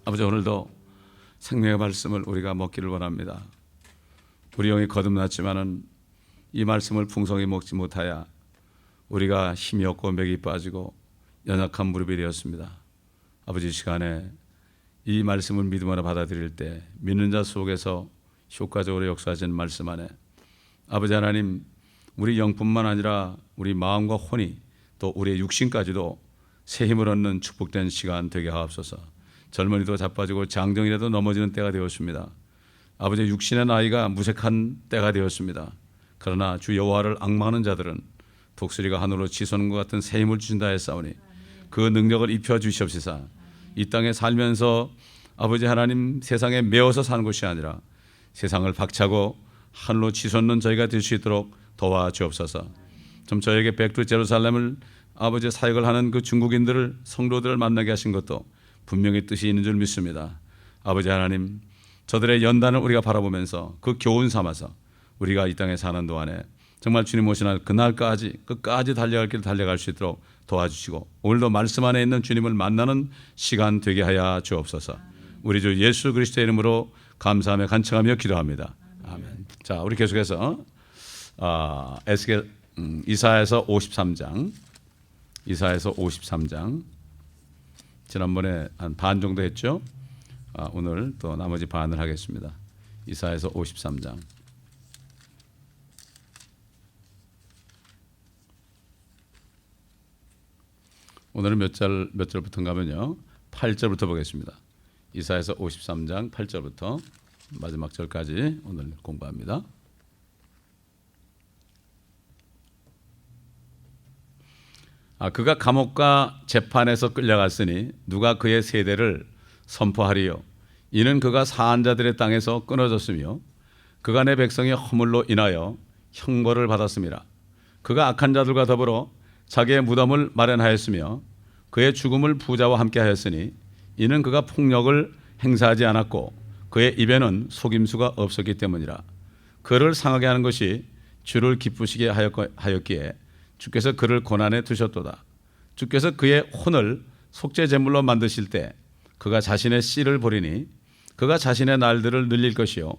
아버지, 오늘도 생명의 말씀을 우리가 먹기를 원합니다. 우리 영이 거듭났지만은 이 말씀을 풍성히 먹지 못하여 우리가 힘이 없고 맥이 빠지고 연약한 무릎이 되었습니다. 아버지, 이 시간에 이 말씀을 믿음으로 받아들일 때 믿는 자 속에서 효과적으로 역사하시는 말씀 안에 아버지 하나님, 우리 영뿐만 아니라 우리 마음과 혼이 또 우리의 육신까지도 새 힘을 얻는 축복된 시간 되게 하옵소서. 젊은이도 자빠지고 장정이라도 넘어지는 때가 되었습니다. 아버지, 육신의 나이가 무색한 때가 되었습니다. 그러나 주 여호와를 앙망하는 자들은 독수리가 하늘로 치솟는 것 같은 새 힘을 주신다 했사오니 그 능력을 입혀 주시옵시사. 이 땅에 살면서 아버지 하나님, 세상에 매어서 사는 것이 아니라 세상을 박차고 하늘로 치솟는 저희가 될 수 있도록 도와주옵소서. 좀 저에게 백두 제루살렘을 아버지 사역을 하는 그 중국인들을, 성도들을 만나게 하신 것도 분명히 뜻이 있는 줄 믿습니다. 아버지 하나님, 저들의 연단을 우리가 바라보면서 그 교훈 삼아서 우리가 이 땅에 사는 동안에 정말 주님 오시는 그날까지 끝까지 달려갈 길 달려갈 수 있도록 도와주시고, 오늘도 말씀 안에 있는 주님을 만나는 시간 되게 하여 주옵소서. 우리 주 예수 그리스도의 이름으로 감사하며 간청하며 기도합니다. 아멘. 자, 우리 계속해서 에스겔 이사야서 53장, 이사야서 53장 지난번에 한 반 정도 했죠. 오늘 또 나머지 반을 하겠습니다. 이사야서 53장. 오늘은 몇 절부터 가면요, 8절부터 보겠습니다. 이사야서 53장 8절부터 마지막 절까지 오늘 공부합니다. 그가 감옥과 재판에서 끌려갔으니 누가 그의 세대를 선포하리요. 이는 그가 사한 자들의 땅에서 끊어졌으며 그가 내 백성의 허물로 인하여 형벌을 받았습니다. 그가 악한 자들과 더불어 자기의 무덤을 마련하였으며 그의 죽음을 부자와 함께 하였으니 이는 그가 폭력을 행사하지 않았고 그의 입에는 속임수가 없었기 때문이라. 그를 상하게 하는 것이 주를 기쁘시게 하였기에 주께서 그를 고난에 두셨도다. 주께서 그의 혼을 속죄 제물로 만드실 때 그가 자신의 씨를 보리니 그가 자신의 날들을 늘릴 것이요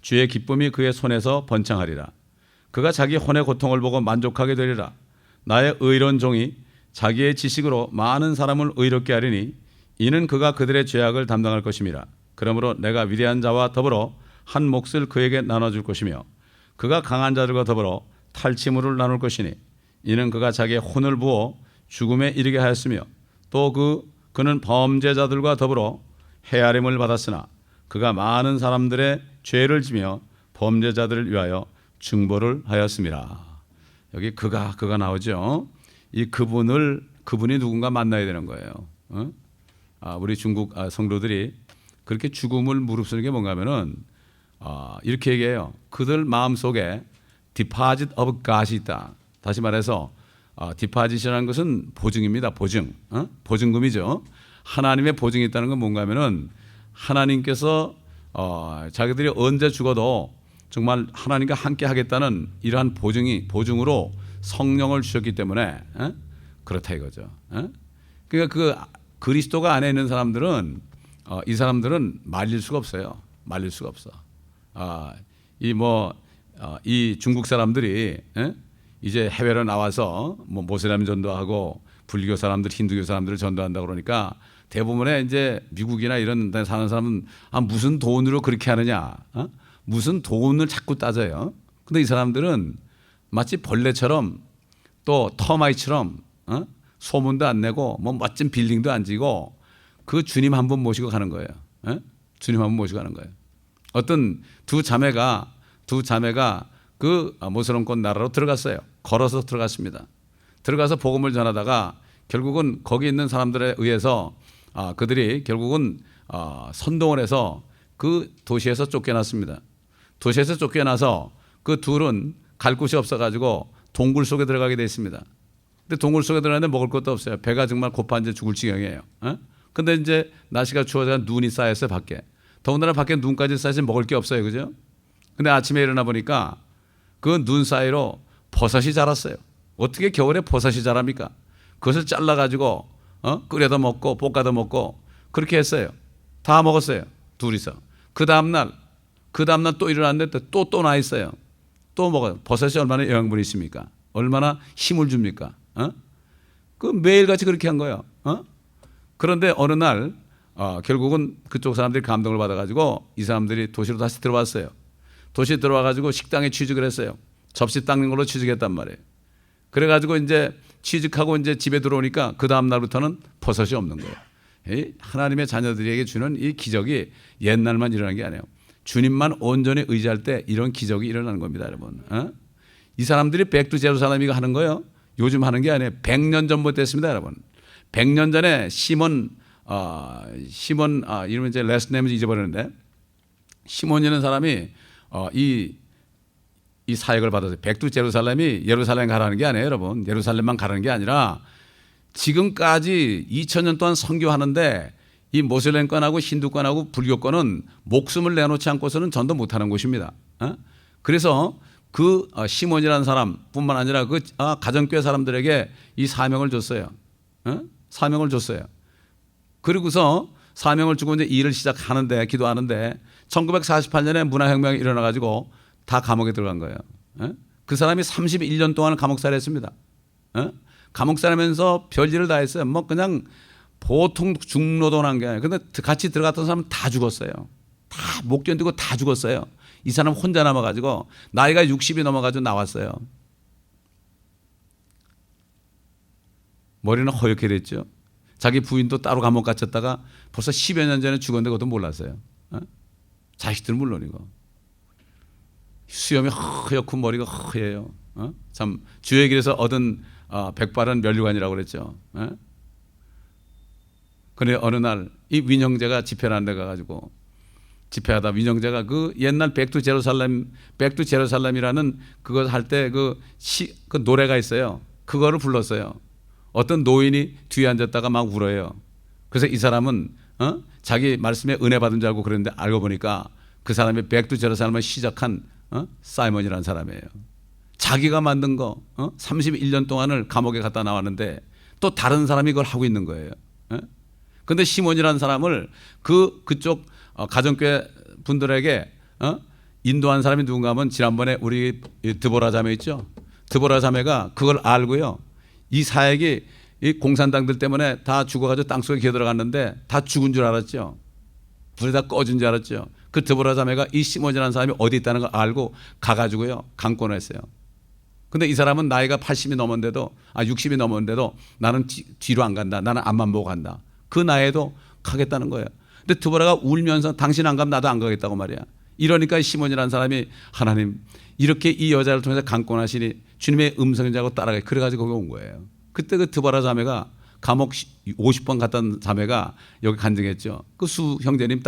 주의 기쁨이 그의 손에서 번창하리라. 그가 자기 혼의 고통을 보고 만족하게 되리라. 나의 의로운 종이 자기의 지식으로 많은 사람을 의롭게 하리니 이는 그가 그들의 죄악을 담당할 것임이라. 그러므로 내가 위대한 자와 더불어 한 몫을 그에게 나눠줄 것이며 그가 강한 자들과 더불어 탈취물을 나눌 것이니 이는 그가 자기의 혼을 부어 죽음에 이르게 하였으며 또 그는 범죄자들과 더불어 헤아림을 받았으나 그가 많은 사람들의 죄를 지며 범죄자들을 위하여 중보를 하였음이라. 여기 그가 나오죠. 이 그분이 누군가 만나야 되는 거예요. 우리 중국 성도들이 그렇게 죽음을 무릅쓰는 게 뭔가 하면은 이렇게 얘기해요. 그들 마음속에 deposit of God이 있다. 다시 말해서 디파짓이라는 것은 보증입니다. 보증. 보증금이죠. 하나님의 보증이 있다는 건 뭔가 하면은 하나님께서 자기들이 언제 죽어도 정말 하나님과 함께 하겠다는 이러한 보증으로 성령을 주셨기 때문에 그렇다 이거죠. 그러니까 그 그리스도가 안에 있는 사람들은 이 사람들은 말릴 수가 없어요. 말릴 수가 없어. 이 중국 사람들이 이제 해외로 나와서 뭐 모슬람 전도하고 불교 사람들, 힌두교 사람들을 전도한다 그러니까 대부분의 이제 미국이나 이런 데 사는 사람은 무슨 돈으로 그렇게 하느냐, 무슨 돈을 자꾸 따져요. 근데 이 사람들은 마치 벌레처럼 또 터마이처럼 소문도 안 내고 뭐 멋진 빌딩도 안 지고 그 주님 한 분 모시고 가는 거예요. 주님 한 분 모시고 가는 거예요. 어떤 두 자매가 그 모슬람권 나라로 들어갔어요. 걸어서 들어갔습니다. 들어가서 복음을 전하다가 결국은 거기 있는 사람들에 의해서 그들이 결국은 선동을 해서 그 도시에서 쫓겨났습니다. 도시에서 쫓겨나서 그 둘은 갈 곳이 없어가지고 동굴 속에 들어가게 돼 있습니다. 근데 동굴 속에 들어가는데 먹을 것도 없어요. 배가 정말 고파서 죽을 지경이에요. 근데 이제 날씨가 추워져 눈이 쌓였어요, 밖에. 더군다나 밖에 눈까지 쌓여서 먹을 게 없어요, 그죠? 근데 아침에 일어나 보니까 그 눈 사이로 버섯이 자랐어요. 어떻게 겨울에 버섯이 자랍니까? 그것을 잘라가지고 끓여도 먹고 볶아도 먹고 그렇게 했어요. 다 먹었어요. 둘이서. 그 다음날 또 일어났는데 또 나 있어요. 또 먹어요. 버섯이 얼마나 영양분이 있습니까? 얼마나 힘을 줍니까? 그 매일같이 그렇게 한 거예요. 그런데 어느 날 결국은 그쪽 사람들이 감동을 받아가지고 이 사람들이 도시로 다시 들어왔어요. 도시에 들어와가지고 식당에 취직을 했어요. 접시 닦는 걸로 취직했단 말이에요. 그래가지고 이제 취직하고 이제 집에 들어오니까 그 다음 날부터는 버섯이 없는 거예요. 하나님의 자녀들에게 주는 이 기적이 옛날만 일어난 게 아니에요. 주님만 온전히 의지할 때 이런 기적이 일어나는 겁니다, 여러분. 이 사람들이 백두 제루살렘이가 하는 거예요. 요즘 하는 게 아니에요. 100년 전부터 했습니다, 여러분. 100년 전에 시몬 이름은 이제 레스트 네임을 잊어버렸는데 시몬이라는 사람이 이 사역을 받았어요. 백두 제루살렘이 예루살렘 가라는 게 아니에요, 여러분. 예루살렘만 가라는 게 아니라 지금까지 2000년 동안 선교하는데 이 모슬렘권하고 힌두권하고 불교권은 목숨을 내놓지 않고서는 전도 못하는 곳입니다. 그래서 그 시몬이라는 사람뿐만 아니라 그 가정교회 사람들에게 이 사명을 줬어요. 사명을 줬어요. 그리고서 사명을 주고 이제 일을 시작하는데 기도하는데 1948년에 문화혁명이 일어나가지고 다 감옥에 들어간 거예요. 그 사람이 31년 동안 감옥살이 했습니다. 감옥살이면서 별일을 다 했어요. 뭐 그냥 보통 중노동한 게 아니에요. 근데 같이 들어갔던 사람은 다 죽었어요. 다 못 견디고 다 죽었어요. 이 사람 혼자 남아가지고 나이가 60이 넘어가지고 나왔어요. 머리는 허옇게 됐죠. 자기 부인도 따로 감옥 갇혔다가 벌써 10여 년 전에 죽었는데 그것도 몰랐어요. 자식들은 물론이고. 수염이 허옇고 머리가 허예요. 참 주의 길에서 얻은 백발은 면류관이라고 그랬죠. 그런데 어느 날 이 윈형제가 집회를 하는 데 가가지고 집회하다 윈형제가 그 옛날 백두 제루살렘이라는 그거 할 때 그 노래가 있어요. 그거를 불렀어요. 어떤 노인이 뒤에 앉았다가 막 울어요. 그래서 이 사람은 자기 말씀에 은혜 받은 줄 알고 그랬는데 알고 보니까 그 사람이 백두 제루살렘을 시작한 사이먼이라는 사람이에요. 자기가 만든 거 31년 동안을 감옥에 갔다 나왔는데 또 다른 사람이 그걸 하고 있는 거예요. 그런데 시몬이라는 사람을 그쪽 가정교회 분들에게 인도한 사람이 누군가 하면 지난번에 우리 드보라 자매 있죠. 드보라 자매가 그걸 알고요. 이 사역이 이 공산당들 때문에 다 죽어가지고 땅속에 기어 들어갔는데 다 죽은 줄 알았죠. 불이 다 꺼진 줄 알았죠. 그 드보라 자매가 이 시몬이라는 사람이 어디 있다는 걸 알고 가가지고요 강권을 했어요. 근데 이 사람은 나이가 80이 넘었는데도 60이 넘었는데도 나는 뒤로 안 간다. 나는 앞만 보고 간다. 그 나이에도 가겠다는 거예요. 근데 드보라가 울면서 당신 안 가면 나도 안 가겠다고 말이야. 이러니까 시몬이라는 사람이 하나님 이렇게 이 여자를 통해서 강권하시니 주님의 음성을 자고 따라가 그래가지고 거기 온 거예요. 그때 그 드보라 자매가 감옥 50번 갔던 자매가 여기 간증했죠. 그 수 형제님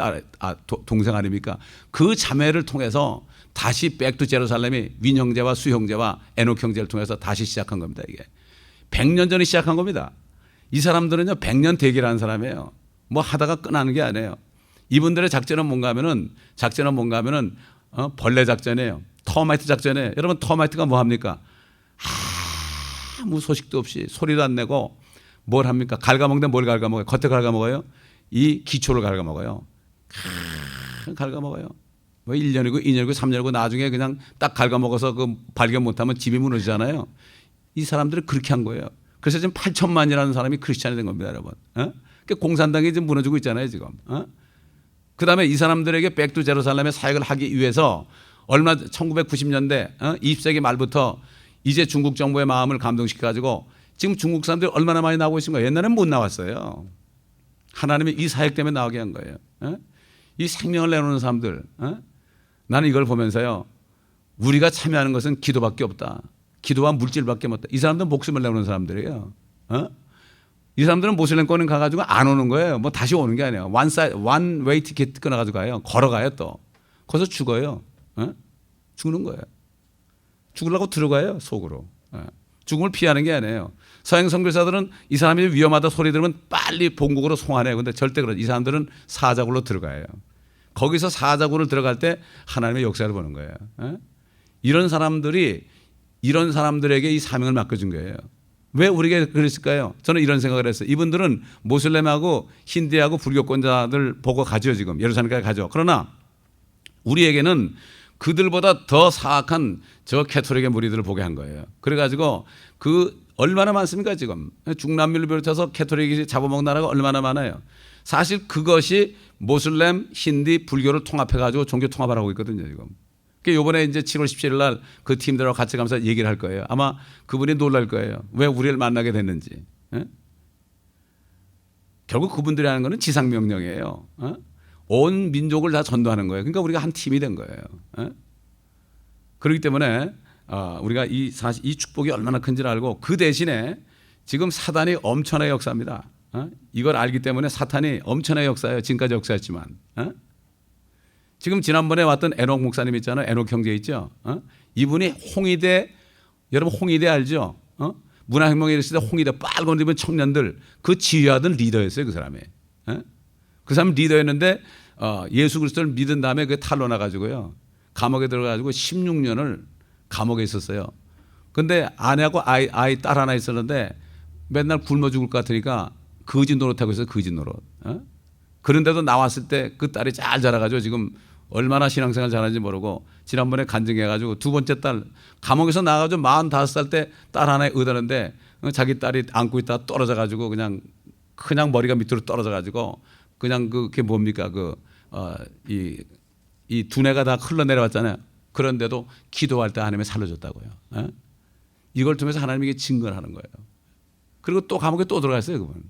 동생 아닙니까? 그 자매를 통해서 다시 백두 제루살렘이 윈 형제와 수 형제와 에녹 형제를 통해서 다시 시작한 겁니다. 이게 100년 전에 시작한 겁니다. 이 사람들은요 100년 대기라는 사람이에요. 뭐 하다가 끝나는 게 아니에요. 이분들의 작전은 뭔가 하면은 벌레 작전이에요. 터마이트 작전이에요. 여러분 터마이트가 뭐 합니까? 아무 소식도 없이 소리도 안 내고 뭘 합니까? 갉아먹는데 뭘 갉아먹어요? 겉에 갉아먹어요? 이 기초를 갉아먹어요. 갉아먹어요. 뭐 1년이고 2년이고 3년이고 나중에 그냥 딱 갉아먹어서 그 발견 못하면 집이 무너지잖아요. 이 사람들은 그렇게 한 거예요. 그래서 지금 8천만이라는 사람이 크리스찬이 된 겁니다, 여러분. 그러니까 공산당이 지금 무너지고 있잖아요, 지금. 그다음에 이 사람들에게 백두 제루살렘의 사역을 하기 위해서 1990년대 20세기 말부터 이제 중국 정부의 마음을 감동시켜 가지고 지금 중국 사람들이 얼마나 많이 나오고 있는 거예요. 옛날에는 못 나왔어요. 하나님이 이 사역 때문에 나오게 한 거예요. 이 생명을 내놓는 사람들. 나는 이걸 보면서요. 우리가 참여하는 것은 기도밖에 없다. 기도와 물질밖에 없다. 이 사람들은 목숨을 내놓는 사람들이에요. 이 사람들은 모슬렘권에 가가지고 안 오는 거예요. 뭐 다시 오는 게 아니에요. one way 티켓 끊어가지고 가요. 걸어가요 또. 거기서 죽어요. 죽는 거예요. 죽으려고 들어가요 속으로. 죽음을 피하는 게 아니에요. 서양 선교사들은 이 사람이 위험하다 소리 들으면 빨리 본국으로 송환해요. 근데 절대 그러지. 이 사람들은 사자굴로 들어가요. 거기서 사자굴을 들어갈 때 하나님의 역사를 보는 거예요. 이런 사람들이 이런 사람들에게 이 사명을 맡겨준 거예요. 왜 우리에게 그랬을까요? 저는 이런 생각을 했어요. 이분들은 모슬렘하고 힌두하고 불교권자들 보고 가죠. 지금 예루살렘까지 가죠. 그러나 우리에게는 그들보다 더 사악한 저 캐토릭의 무리들을 보게 한 거예요. 그래가지고 그 얼마나 많습니까 지금. 중남미를 비롯해서 캐토릭이 잡아먹는 나라가 얼마나 많아요. 사실 그것이 모슬렘, 힌디, 불교를 통합해가지고 종교 통합을 하고 있거든요 지금. 이번에 이제 7월 17일 날 그 팀들하고 같이 가면서 얘기를 할 거예요. 아마 그분이 놀랄 거예요. 왜 우리를 만나게 됐는지. 에? 결국 그분들이 하는 거는 지상명령이에요. 온 민족을 다 전도하는 거예요. 그러니까 우리가 한 팀이 된 거예요. 그렇기 때문에 우리가 이 축복이 얼마나 큰지를 알고 그 대신에 지금 사단이 엄청나게 역사합니다. 이걸 알기 때문에 사탄이 엄청나게 역사해요. 지금까지 역사했지만. 지금 지난번에 왔던 에녹 목사님 있잖아요. 에녹 형제 있죠. 이분이 홍위대, 여러분 홍위대 알죠? 문화혁명에 있을 때 홍위대 빨간 옷 입은 청년들 그 지휘하던 리더였어요. 그 사람이. 그 사람 리더였는데 예수 그리스도를 믿은 다음에 그 탈로 나가지고요. 감옥에 들어가지고 16년을 감옥에 있었어요. 근데 아내하고 아이 딸 하나 있었는데 맨날 굶어 죽을 것 같으니까 거지 노릇하고 있어요. 거지 노릇. 그런데도 나왔을 때 그 딸이 잘 자라가지고 지금 얼마나 신앙생활 잘하는지 모르고 지난번에 간증해가지고 두 번째 딸 감옥에서 나가가지고 45살 때 딸 하나에 얻었는데 자기 딸이 안고 있다가 떨어져가지고 그냥 머리가 밑으로 떨어져가지고 그냥 그게 뭡니까 이 두뇌가 다 흘러내려왔잖아요. 그런데도 기도할 때 하나님이 살려줬다고요. 이걸 통해서 하나님에게 증거를 하는 거예요. 그리고 또 감옥에 또 들어갔어요 그분.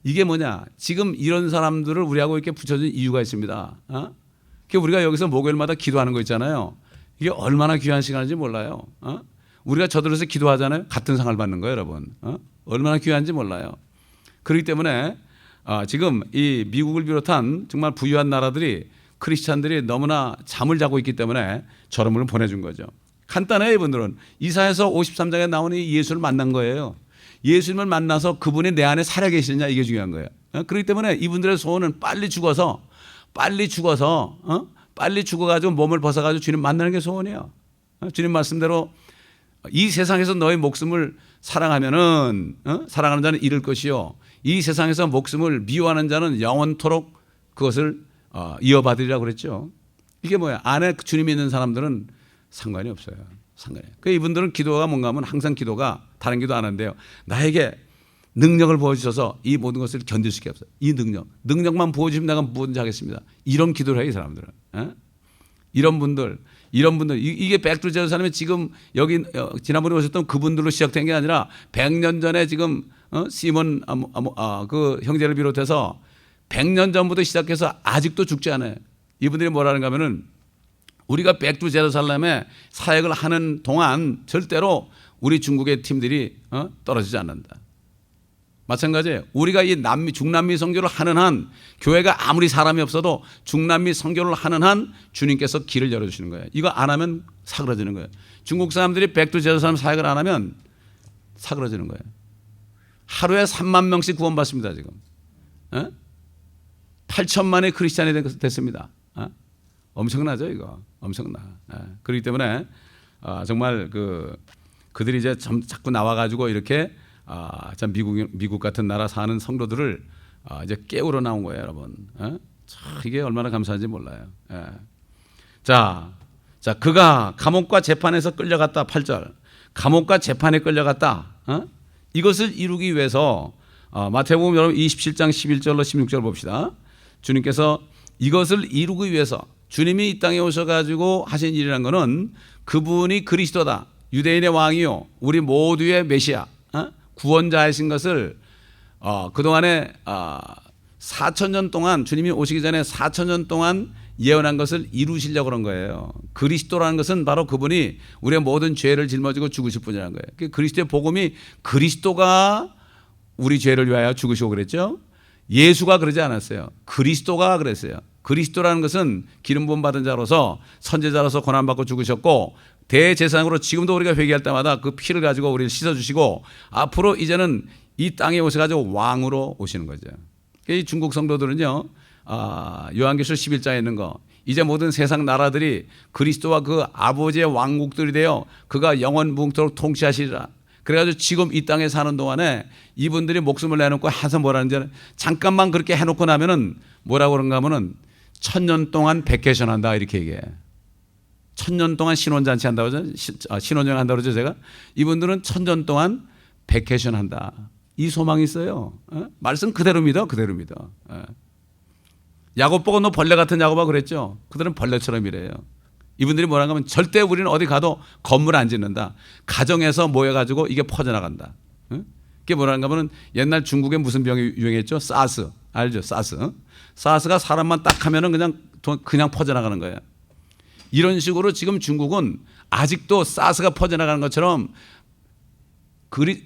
이게 뭐냐? 지금 이런 사람들을 우리하고 이렇게 붙여준 이유가 있습니다. 우리가 여기서 목요일마다 기도하는 거 있잖아요. 이게 얼마나 귀한 시간인지 몰라요. 우리가 저들에서 기도하잖아요. 같은 상을 받는 거예요, 여러분. 얼마나 귀한지 몰라요. 그렇기 때문에 지금 이 미국을 비롯한 정말 부유한 나라들이 크리스찬들이 너무나 잠을 자고 있기 때문에 저런 분을 보내준 거죠. 간단해요, 이분들은. 이사야서 53장에 나오는 예수를 만난 거예요. 예수님을 만나서 그분이 내 안에 살아계시느냐 이게 중요한 거예요. 그렇기 때문에 이분들의 소원은 빨리 죽어가지고 몸을 벗어가지고 주님 만나는 게 소원이에요. 주님 말씀대로 이 세상에서 너의 목숨을 사랑하면은 사랑하는 자는 잃을 것이요 이 세상에서 목숨을 미워하는 자는 영원토록 그것을 이어받으리라고 그랬죠. 이게 뭐야? 안에 주님이 있는 사람들은 상관이 없어요. 그러니까 이분들은 기도가 뭔가 하면 항상 기도가 다른 기도 안 하는데요. 나에게 능력을 부어주셔서 이 모든 것을 견딜 수 있게 하소서. 이 능력만 부어주시면 내가 무엇인지 하겠습니다. 이런 기도를 해요, 이 사람들은. 이런 분들 이게 백투 제루살렘에 지금 여기 지난번에 오셨던 그분들로 시작된 게 아니라 100년 전에 지금 시몬 그 형제를 비롯해서 100년 전부터 시작해서 아직도 죽지 않아요. 이분들이 뭐라는가 하면은 우리가 백투 제루살렘에 사역을 하는 동안 절대로 우리 중국의 팀들이 떨어지지 않는다. 마찬가지예요. 우리가 이 중남미 선교를 하는 한 교회가 아무리 사람이 없어도 중남미 선교를 하는 한 주님께서 길을 열어주시는 거예요. 이거 안 하면 사그러지는 거예요. 중국 사람들이 백두 제루살렘 사역을 안 하면 사그러지는 거예요. 하루에 3만 명씩 구원받습니다. 지금 8천만의 크리스찬이 됐습니다. 엄청나죠 이거. 엄청나. 그렇기 때문에 정말 그들이 이제 자꾸 나와가지고 이렇게 참 미국 같은 나라 사는 성도들을 이제 깨우러 나온 거예요, 여러분. 참 이게 얼마나 감사한지 몰라요. 자, 그가 감옥과 재판에서 끌려갔다. 8절. 감옥과 재판에 끌려갔다. 이것을 이루기 위해서 마태복음 여러분 27장 11절로 16절 봅시다. 주님께서 이것을 이루기 위해서 주님이 이 땅에 오셔가지고 하신 일이라는 것은 그분이 그리스도다. 유대인의 왕이요. 우리 모두의 메시아. 구원자이신 것을 그동안에 4,000년 동안 주님이 오시기 전에 4,000년 동안 예언한 것을 이루시려고 그런 거예요. 그리스도라는 것은 바로 그분이 우리의 모든 죄를 짊어지고 죽으실 분이라는 거예요. 그리스도의 복음이 그리스도가 우리 죄를 위하여 죽으시고 그랬죠. 예수가 그러지 않았어요. 그리스도가 그랬어요. 그리스도라는 것은 기름 부음 받은 자로서 선지자로서 고난받고 죽으셨고 대제사장으로 지금도 우리가 회개할 때마다 그 피를 가지고 우리를 씻어주시고 앞으로 이제는 이 땅에 오셔가지고 왕으로 오시는 거죠. 이 중국 성도들은요, 요한계시록 11장에 있는 거 이제 모든 세상 나라들이 그리스도와 그 아버지의 왕국들이 되어 그가 영원 무궁토록 통치하시리라. 그래가지고 지금 이 땅에 사는 동안에 이분들이 목숨을 내놓고 해서 뭐라는지 잠깐만 그렇게 해놓고 나면은 뭐라고 그런가 하면은 1000년 동안 베케이션 한다 이렇게 얘기해. 1000년 동안 신혼잔치 한다고 하죠. 신혼여행 한다고 그러죠 제가. 이분들은 1000년 동안 베케이션 한다. 이 소망이 있어요. 말씀 그대로 믿어. 그대로 믿어. 야곱 보고 너 벌레 같은 야곱아 그랬죠. 그들은 벌레처럼 이래요. 이분들이 뭐라고 하면 절대 우리는 어디 가도 건물 안 짓는다. 가정에서 모여가지고 이게 퍼져나간다. 그게 뭐라는가 하면 옛날 중국에 무슨 병이 유행했죠? 사스. 알죠? 사스. 사스가 사람만 딱 하면은 그냥 퍼져나가는 거예요. 이런 식으로 지금 중국은 아직도 사스가 퍼져나가는 것처럼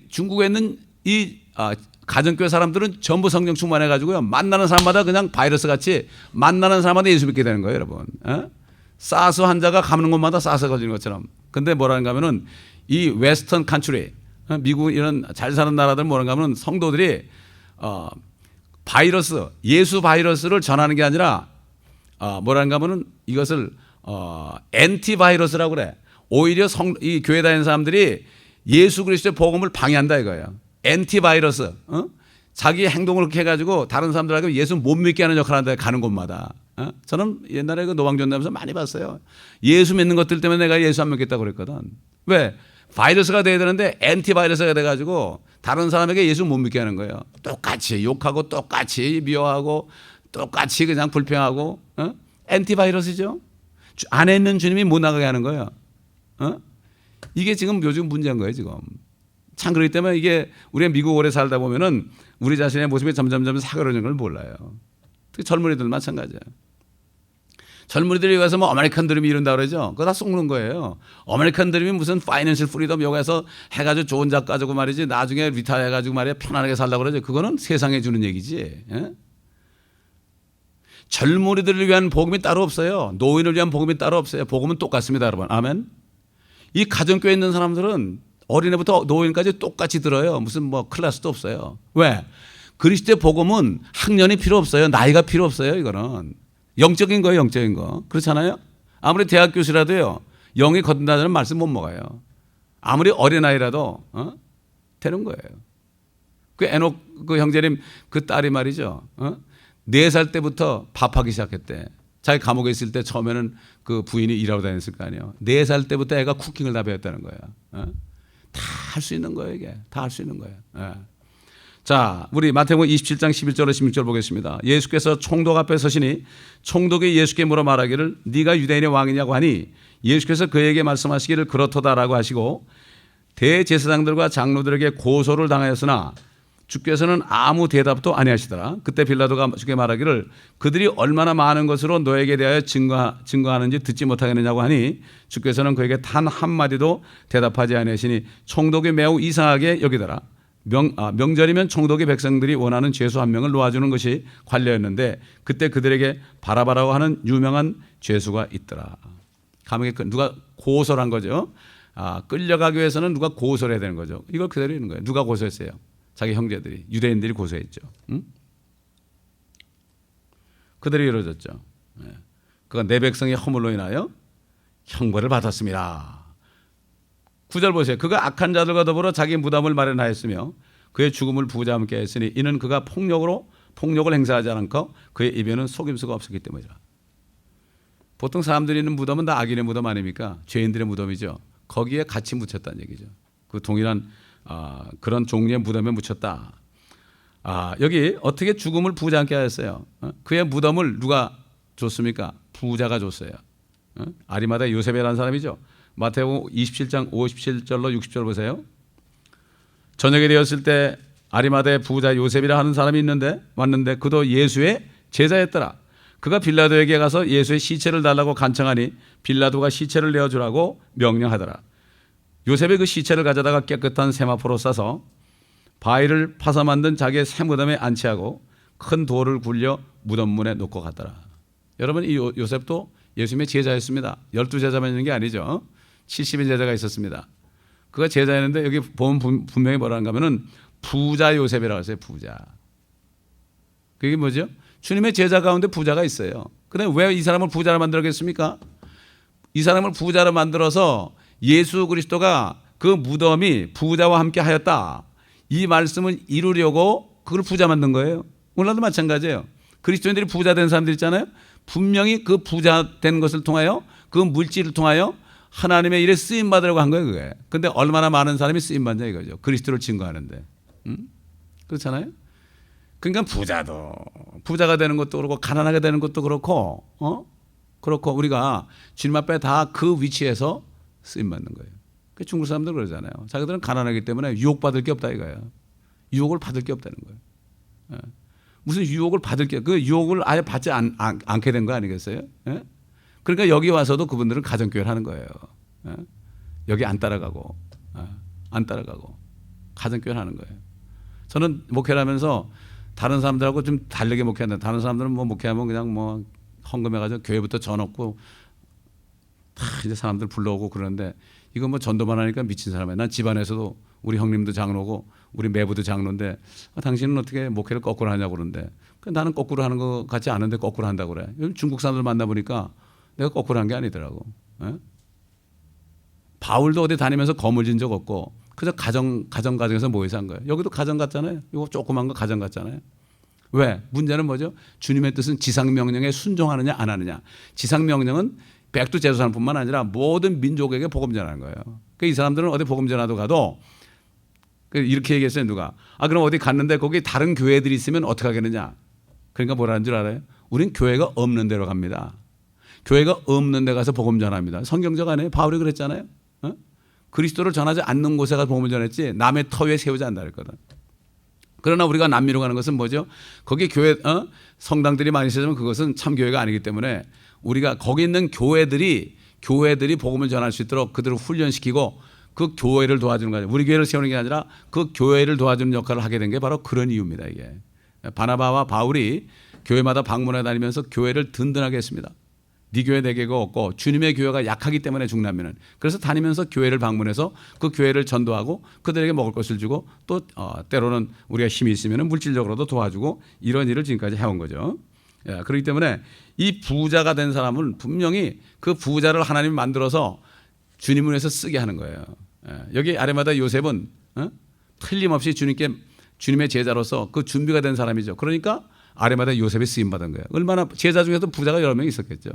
중국에 있는 이 가정교회 사람들은 전부 성령 충만해가지고요. 만나는 사람마다 그냥 바이러스 같이 만나는 사람마다 예수 믿게 되는 거예요, 여러분. 사스 환자가 가는 곳마다 사스가 걸리는 것처럼. 근데 뭐라는가 하면은 이 웨스턴 컨트리, 미국 이런 잘 사는 나라들 뭐라는가 하면 성도들이 바이러스, 예수 바이러스를 전하는 게 아니라 뭐라는가 하면은 이것을 엔티바이러스라고 그래. 오히려 이 교회 다니는 사람들이 예수 그리스도의 복음을 방해한다 이거예요. 엔티바이러스. 자기 행동을 그렇게 해가지고 다른 사람들하고 예수 못 믿게 하는 역할을 한다 가는 곳마다. 저는 옛날에 그 노방전담에서 많이 봤어요. 예수 믿는 것들 때문에 내가 예수 안 믿겠다고 그랬거든. 왜? 바이러스가 돼야 되는데 엔티바이러스가 돼가지고 다른 사람에게 예수 못 믿게 하는 거예요. 똑같이 욕하고 똑같이 미워하고 똑같이 그냥 불평하고 엔티바이러스죠. 안에 있는 주님이 못 나가게 하는 거예요. 이게 지금 요즘 문제인 거예요 지금. 참 그렇기 때문에 이게 우리가 미국 오래 살다 보면은 우리 자신의 모습이 점점 사그러지는 걸 몰라요. 특히 젊은이들 마찬가지예요. 젊은이들이 와서 뭐 아메리칸 드림이 이런다 그러죠. 그거 다 속는 거예요. 아메리칸 드림이 무슨 파이낸셜 프리덤 여기서 해가지고 좋은 작 가지고 말이지 나중에 리타이어 해가지고 말이야 편안하게 살라고 그러죠. 그거는 세상에 주는 얘기지. 젊은이들을 위한 복음이 따로 없어요. 노인을 위한 복음이 따로 없어요. 복음은 똑같습니다 여러분. 아멘. 이 가정교회에 있는 사람들은 어린애부터 노인까지 똑같이 들어요. 무슨 뭐 클래스도 없어요. 왜? 그리스도의 복음은 학년이 필요 없어요. 나이가 필요 없어요. 이거는 영적인 거예요. 영적인 거. 그렇잖아요. 아무리 대학 교수라도요. 영이 거듭나는 말씀 못 먹어요. 아무리 어린아이라도 되는 거예요. 그 에녹 그 형제님 그 딸이 말이죠. 4살 때부터 밥하기 시작했대. 자기 감옥에 있을 때 처음에는 그 부인이 일하러 다녔을 거 아니에요. 4살 때부터 애가 쿠킹을 다 배웠다는 거야. 다 할 수 있는 거예요 이게. 다 할 수 있는 거예요. 자, 우리 마태복음 27장 11절로 16절 보겠습니다. 예수께서 총독 앞에 서시니 총독이 예수께 물어 말하기를 네가 유대인의 왕이냐고 하니 예수께서 그에게 말씀하시기를 그렇도다라고 하시고 대제사장들과 장로들에게 고소를 당하였으나 주께서는 아무 대답도 아니하시더라. 그때 빌라도가 주께 말하기를 그들이 얼마나 많은 것으로 너에게 대하여 증거하는지 듣지 못하겠느냐고 하니 주께서는 그에게 단 한마디도 대답하지 아니하시니 총독이 매우 이상하게 여기더라. 명절이면 총독이 백성들이 원하는 죄수 한 명을 놓아주는 것이 관례였는데 그때 그들에게 바라바라고 하는 유명한 죄수가 있더라. 감옥에 누가 고소를 한 거죠. 끌려가기 위해서는 누가 고소를 해야 되는 거죠. 이걸 그대로 있는 거예요. 누가 고소했어요? 자기 형제들이, 유대인들이 고소했죠. 그대로 이루어졌죠. 그가 내 백성의 허물로 인하여 형벌을 받았습니다. 9절 보세요. 그가 악한 자들과 더불어 자기 무덤을 마련하였으며 그의 죽음을 부자 함께 했으니 이는 그가 폭력을 행사하지 않고 그의 입에는 속임수가 없었기 때문이라. 보통 사람들이 있는 무덤은 다 악인의 무덤 아닙니까? 죄인들의 무덤이죠. 거기에 같이 묻혔다는 얘기죠. 그 동일한 그런 종류의 무덤에 묻혔다. 여기 어떻게 죽음을 부자 함께 하였어요? 그의 무덤을 누가 줬습니까? 부자가 줬어요. 아리마다 요셉이라는 사람이죠. 마태복음 27장 57절로 60절 보세요. 저녁이 되었을 때 아리마다의 부자 요셉이라 하는 사람이 왔는데 그도 예수의 제자였더라. 그가 빌라도에게 가서 예수의 시체를 달라고 간청하니 빌라도가 시체를 내어주라고 명령하더라. 요셉이 그 시체를 가져다가 깨끗한 세마포로 싸서 바위를 파서 만든 자기의 새 무덤에 안치하고 큰 돌을 굴려 무덤 문에 놓고 갔더라. 여러분 이 요셉도 예수님의 제자였습니다. 12제자만 있는 게 아니죠. 70인 제자가 있었습니다. 그가 제자였는데 여기 보면 분명히 뭐라는가 하면은 부자 요셉이라고 했어요. 부자. 그게 뭐죠? 주님의 제자 가운데 부자가 있어요. 근데 왜 이 사람을 부자로 만들었겠습니까? 이 사람을 부자로 만들어서 예수 그리스도가 그 무덤이 부자와 함께 하였다. 이 말씀을 이루려고 그걸 부자 만든 거예요. 오늘도 마찬가지예요. 그리스도인들이 부자 된 사람들 있잖아요. 분명히 그 부자 된 것을 통하여 그 물질을 통하여 하나님의 일에 쓰임 받으려고 한 거예요. 그게. 근데 얼마나 많은 사람이 쓰임 받냐 이거죠. 그리스도를 증거하는데. 그렇잖아요. 그러니까 부자가 되는 것도 그렇고 가난하게 되는 것도 그렇고 그렇고 우리가 주님 앞에 다 그 위치에서 쓰임 받는 거예요. 그 중국 사람들 그러잖아요. 자기들은 가난하기 때문에 유혹받을 게 없다 이거예요. 유혹을 받을 게 없다는 거예요. 무슨 유혹을 받을 게, 그 유혹을 아예 받지 않게 된 거 아니겠어요? 그러니까 여기 와서도 그분들은 가정교회를 하는 거예요. 여기 안 따라가고 가정교회를 하는 거예요. 저는 목회를 하면서 다른 사람들하고 좀 다르게 목회하는데, 다른 사람들은 뭐 목회하면 그냥 뭐 헌금해가지고 교회부터 져 넣고 다 이제 사람들 불러오고 그러는데, 이거 뭐 전도만 하니까 미친 사람이야. 난 집안에서도 우리 형님도 장로고 우리 매부도 장로인데 당신은 어떻게 목회를 거꾸로 하냐고 그러는데, 나는 거꾸로 하는 거 같지 않은데 거꾸로 한다고 그래. 중국 사람들 만나보니까 내가 거꾸로 한 게 아니더라고. 바울도 어디 다니면서 거물진 적 없고 그저 가정에서 모여서 한 거예요. 여기도 가정 같잖아요. 이거 조그만 거 가정 같잖아요. 왜? 문제는 뭐죠? 주님의 뜻은 지상명령에 순종하느냐 안 하느냐. 지상명령은 백두 제사장뿐만 아니라 모든 민족에게 복음 전하는 거예요. 그러니까 이 사람들은 어디 복음 전하도 가도 이렇게 얘기했어요. 누가? 그럼 어디 갔는데 거기 다른 교회들이 있으면 어떻게 하겠느냐. 그러니까 뭐라는 줄 알아요? 우린 교회가 없는 데로 갑니다. 교회가 없는 데 가서 복음 전합니다. 성경적 아니에요? 바울이 그랬잖아요. 그리스도를 전하지 않는 곳에 가서 복음을 전했지 남의 터위에 세우지 않는다 그랬거든. 그러나 우리가 남미로 가는 것은 뭐죠? 거기 교회 성당들이 많이 있으면 그것은 참 교회가 아니기 때문에 우리가 거기 있는 교회들이 복음을 전할 수 있도록 그들을 훈련시키고 그 교회를 도와주는 거죠. 우리 교회를 세우는 게 아니라 그 교회를 도와주는 역할을 하게 된 게 바로 그런 이유입니다. 이게 바나바와 바울이 교회마다 방문해 다니면서 교회를 든든하게 했습니다. 네 교회 내 교회가 없고 주님의 교회가 약하기 때문에 중남미는. 그래서 다니면서 교회를 방문해서 그 교회를 전도하고 그들에게 먹을 것을 주고 또 때로는 우리가 힘이 있으면 물질적으로도 도와주고 이런 일을 지금까지 해온 거죠. 그렇기 때문에 이 부자가 된 사람은 분명히 그 부자를 하나님이 만들어서 주님을 위해서 쓰게 하는 거예요. 여기 아리마다 요셉은 틀림없이 주님의 제자로서 그 준비가 된 사람이죠. 그러니까 아리마다 요셉이 쓰임받은 거예요. 얼마나 제자 중에도 부자가 여러 명 있었겠죠.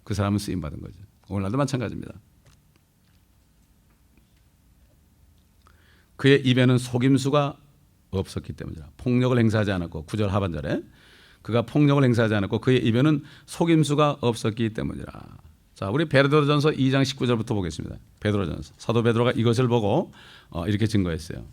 그 사람은 쓰임받은 거죠. 오늘날도 마찬가지입니다. 그의 입에는 속임수가 없었기 때문이라. 폭력을 행사하지 않았고 9절 하반절에 그가 폭력을 행사하지 않았고 그의 입에는 속임수가 없었기 때문이라. 자, 우리 베드로전서 2장 19절부터 보겠습니다. 베드로전서. 사도 베드로가 이것을 보고 이렇게 증거했어요.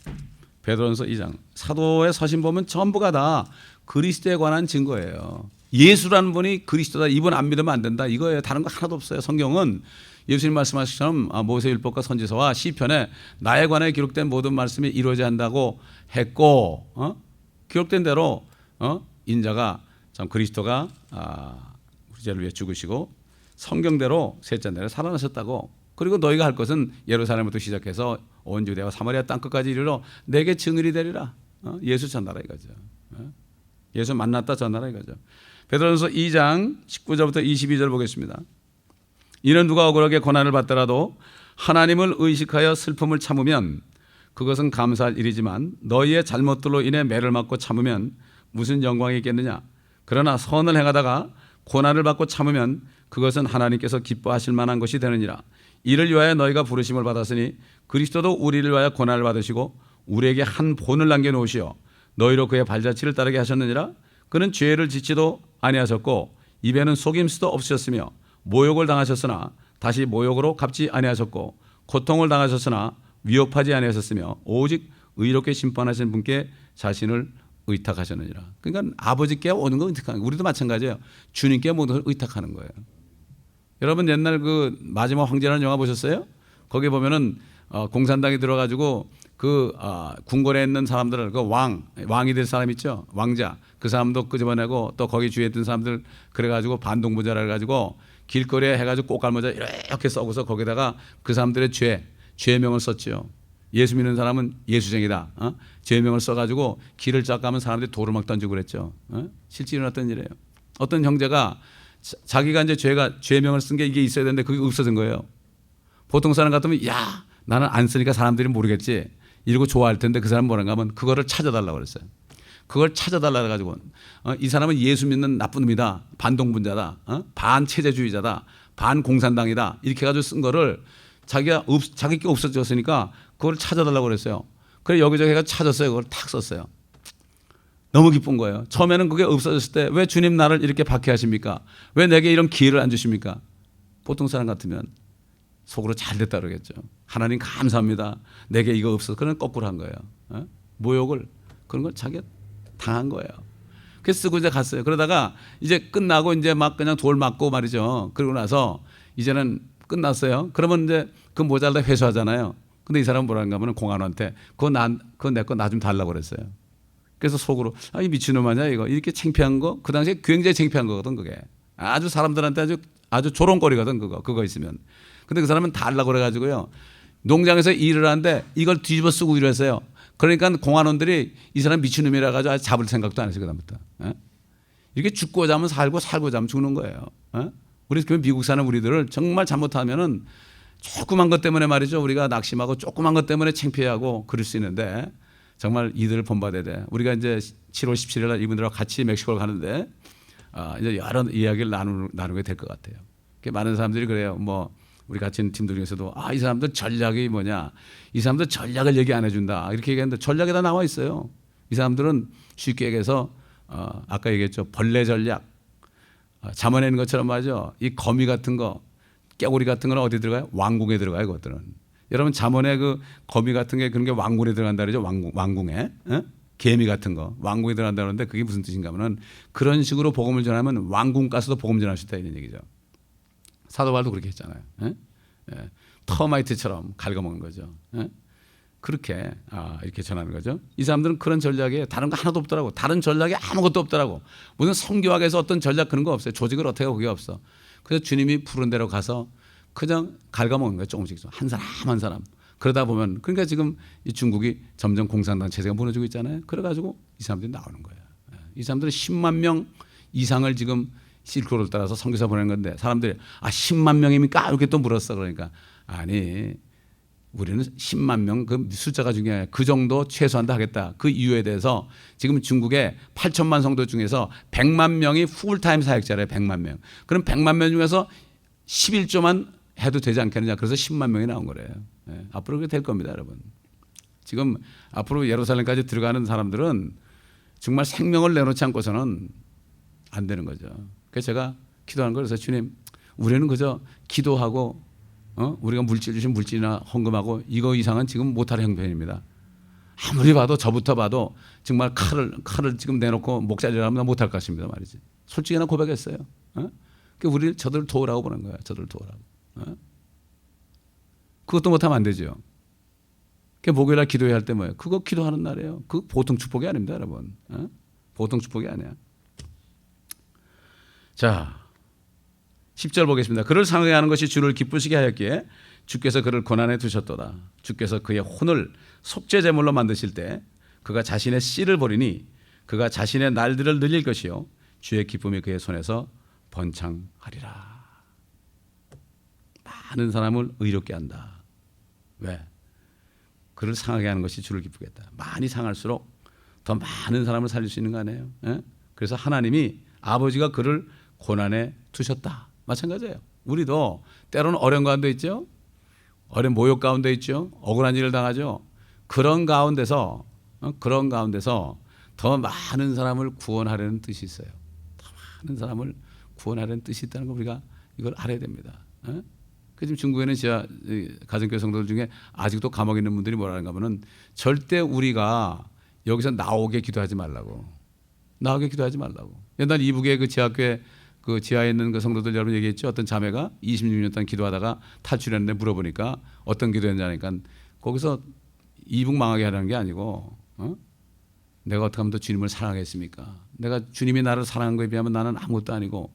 베드로전서 2장. 사도의 서신 보면 전부가 다 그리스도에 관한 증거예요. 예수라는 분이 그리스도다. 이분 안 믿으면 안 된다. 이거예요. 다른 거 하나도 없어요. 성경은 예수님 말씀하신 것처럼 모세율법과 선지서와 시편에 나에 관해 기록된 모든 말씀이 이루어져야 한다고 했고 기록된 대로 인자가 참 그리스도가 우리 죄를 위해 죽으시고 성경대로 셋째 날에 살아나셨다고. 그리고 너희가 할 것은 예루살렘부터 시작해서 온 유대와 사마리아 땅끝까지 이르러 내게 증인이 되리라. 예수 전하라 이거죠. 예수 만났다 전하라 이거죠. 베드로전서 2장 19절부터 22절 보겠습니다. 이는 누가 억울하게 고난을 받더라도 하나님을 의식하여 슬픔을 참으면 그것은 감사할 일이지만 너희의 잘못들로 인해 매를 맞고 참으면 무슨 영광이 있겠느냐. 그러나 선을 행하다가 고난을 받고 참으면 그것은 하나님께서 기뻐하실 만한 것이 되느니라. 이를 위하여 너희가 부르심을 받았으니 그리스도도 우리를 위하여 고난을 받으시고 우리에게 한 본을 남겨놓으시어 너희로 그의 발자취를 따르게 하셨느니라. 그는 죄를 짓지도 아니하셨고 입에는 속임수도 없으셨으며 모욕을 당하셨으나 다시 모욕으로 갚지 아니하셨고 고통을 당하셨으나 위협하지 아니하셨으며 오직 의롭게 심판하신 분께 자신을 의탁하셨느니라. 그러니까 아버지께 오는 건 의탁하는 거예요. 우리도 마찬가지예요. 주님께 모든 걸 의탁하는 거예요. 여러분 옛날 그 마지막 황제라는 영화 보셨어요? 거기 보면은 공산당이 들어가지고 그 궁궐에 있는 사람들을 그 왕이 될 사람 있죠, 왕자, 그 사람도 끄집어내고 또 거기 주위에 있던 사람들 그래가지고 반동부자라 해가지고 길거리에 해가지고 꽃갈모자 이렇게 써고서 거기다가 그 사람들의 죄명을 썼죠. 예수 믿는 사람은 예수쟁이다. 죄명을 써가지고 길을 쫙 가면 사람들이 돌을 막 던지고 그랬죠. 실제 일어났던 일이에요. 어떤 형제가 자기가 이제 죄명을 쓴 게 이게 있어야 되는데 그게 없어진 거예요. 보통 사람 같으면 야 나는 안 쓰니까 사람들이 모르겠지. 이러고 좋아할 텐데 그 사람 뭐라고 하면 그거를 찾아달라고 그랬어요. 그걸 찾아달라 해가지고 이 사람은 예수 믿는 나쁜 놈이다. 반동분자다. 반체제주의자다. 반공산당이다. 이렇게 해가지고 쓴 거를 자기 게 없어졌으니까 그걸 찾아달라고 그랬어요. 그래 여기저기 해가 찾았어요. 그걸 탁 썼어요. 너무 기쁜 거예요. 처음에는 그게 없어졌을 때 왜 주님 나를 이렇게 박해하십니까? 왜 내게 이런 기회를 안 주십니까? 보통 사람 같으면 속으로 잘 됐다 그러겠죠. 하나님 감사합니다. 내게 이거 없어서. 그런 거꾸로 한 거예요. 모욕을 그런 걸 자기가 당한 거예요. 그래서 쓰고 이제 갔어요. 그러다가 이제 끝나고 이제 막 그냥 돌 맞고 말이죠. 그러고 나서 이제는 끝났어요. 그러면 이제 그 모자를 회수하잖아요. 근데 이 사람은 뭐라는가 하면 공안한테 그거 내 거 나 좀 달라고 그랬어요. 그래서 속으로 이 미친놈 아니야 이거 이렇게 창피한 거 그 당시에 굉장히 창피한 거거든 그게. 아주 사람들한테 아주 조롱거리거든 그거 있으면. 근데 그 사람은 달라고 그래가지고요. 농장에서 일을 하는데 이걸 뒤집어 쓰고 이랬어요. 그러니까 공안원들이 이 사람 미친놈이라 가지고 잡을 생각도 안 했어요 그다음부터. 이렇게 죽고 자면 살고 자면 죽는 거예요. 우리 미국 사는 우리들을 정말 잘못하면은 조그만 것 때문에 말이죠. 우리가 낙심하고 조그만 것 때문에 창피하고 그럴 수 있는데 정말 이들을 본받아야 돼. 우리가 이제 7월 17일 날 이분들하고 같이 멕시코를 가는데 이제 여러 이야기를 나누게 될 것 같아요. 많은 사람들이 그래요. 뭐 우리 같이 있는 팀들 중에서도 이 사람들 전략이 뭐냐. 이 사람들 전략을 얘기 안 해준다. 이렇게 얘기했는데 전략에 다 나와 있어요. 이 사람들은 쉽게 얘기해서 아까 얘기했죠. 벌레 전략. 잠언에 있는 것처럼 말이죠. 이 거미 같은 거, 깨구리 같은 거는 어디 들어가요? 왕궁에 들어가요. 그것들은. 여러분 잠언에 그 거미 같은 게 그런 게 왕궁에 들어간다 그러죠. 왕궁에. 개미 같은 거 왕궁에 들어간다 그러는데 그게 무슨 뜻인가 하면 그런 식으로 복음을 전하면 왕궁 가서도 복음 전할 수 있다 이런 얘기죠. 사도 바울도 그렇게 했잖아요. 터마이트처럼 갉아먹는 거죠. 그렇게 이렇게 전하는 거죠. 이 사람들은 그런 전략에 다른 거 하나도 없더라고. 다른 전략이 아무것도 없더라고. 무슨 성교학에서 어떤 전략 그런 거 없어요. 조직을 어떻게 하고 그게 없어. 그래서 주님이 부른 대로 가서 그냥 갉아먹는 거예요. 조금씩 한 사람 한 사람. 그러다 보면 그러니까 지금 이 중국이 점점 공산당 체제가 무너지고 있잖아요. 그래가지고 이 사람들이 나오는 거예요. 이 사람들은 10만 명 이상을 지금 실크로를 따라서 선교사 보내는 건데 사람들이 10만 명입니까? 이렇게 또 물었어. 그러니까 아니 우리는 10만 명 그 숫자가 중요해. 그 정도 최소한도 하겠다. 그 이유에 대해서 지금 중국에 8천만 성도 중에서 100만 명이 풀타임 사역자래요. 100만 명. 그럼 100만 명 중에서 11조만 해도 되지 않겠느냐. 그래서 10만 명이 나온 거래요. 앞으로 그렇게 될 겁니다, 여러분. 지금 앞으로 예루살렘까지 들어가는 사람들은 정말 생명을 내놓지 않고서는 안 되는 거죠. 그래서 제가 기도하는 걸 그래서 주님, 우리는 그저 기도하고 우리가 물질 주신 물질이나 헌금하고 이거 이상은 지금 못할 형편입니다. 아무리 봐도 저부터 봐도 정말 칼을 지금 내놓고 목자리라면 못할 것 같습니다 말이지. 솔직히 나 고백했어요. 우리 저들 도우라고 보는 거야. 저들 도우라고. 그것도 못하면 안 되죠. 목요일 날 기도해야 할 때 뭐예요? 그거 기도하는 날이에요. 그 보통 축복이 아닙니다, 여러분. 보통 축복이 아니야. 자, 10절 보겠습니다. 그를 상응하는 것이 주를 기쁘시게 하였기에 주께서 그를 고난에 두셨도다. 주께서 그의 혼을 속죄 제물로 만드실 때 그가 자신의 씨를 버리니 그가 자신의 날들을 늘릴 것이요 주의 기쁨이 그의 손에서 번창하리라. 많은 사람을 의롭게 한다. 왜? 그를 상하게 하는 것이 주를 기쁘겠다. 많이 상할수록 더 많은 사람을 살릴 수 있는 거 아니에요? 그래서 하나님이 아버지가 그를 고난에 두셨다. 마찬가지예요. 우리도 때로는 어려운 가운데 있죠. 어려운 모욕 가운데 있죠. 억울한 일을 당하죠. 그런 가운데서 더 많은 사람을 구원하려는 뜻이 있어요. 더 많은 사람을 구원하려는 뜻이 있다는 거 우리가 이걸 알아야 됩니다. 지금 중국에는 가정교회 성도들 중에 아직도 감옥에 있는 분들이 뭐라는가 하면은 절대 우리가 여기서 나오게 기도하지 말라고. 옛날 이북의 그 지하교회 그 지하에 있는 그 성도들 여러분 얘기했죠. 어떤 자매가 26년 동안 기도하다가 탈출했는데 물어보니까 어떤 기도했냐니까 거기서 이북 망하게 하라는 게 아니고 내가 어떻게 하면 더 주님을 사랑하겠습니까? 내가 주님이 나를 사랑한 거에 비하면 나는 아무것도 아니고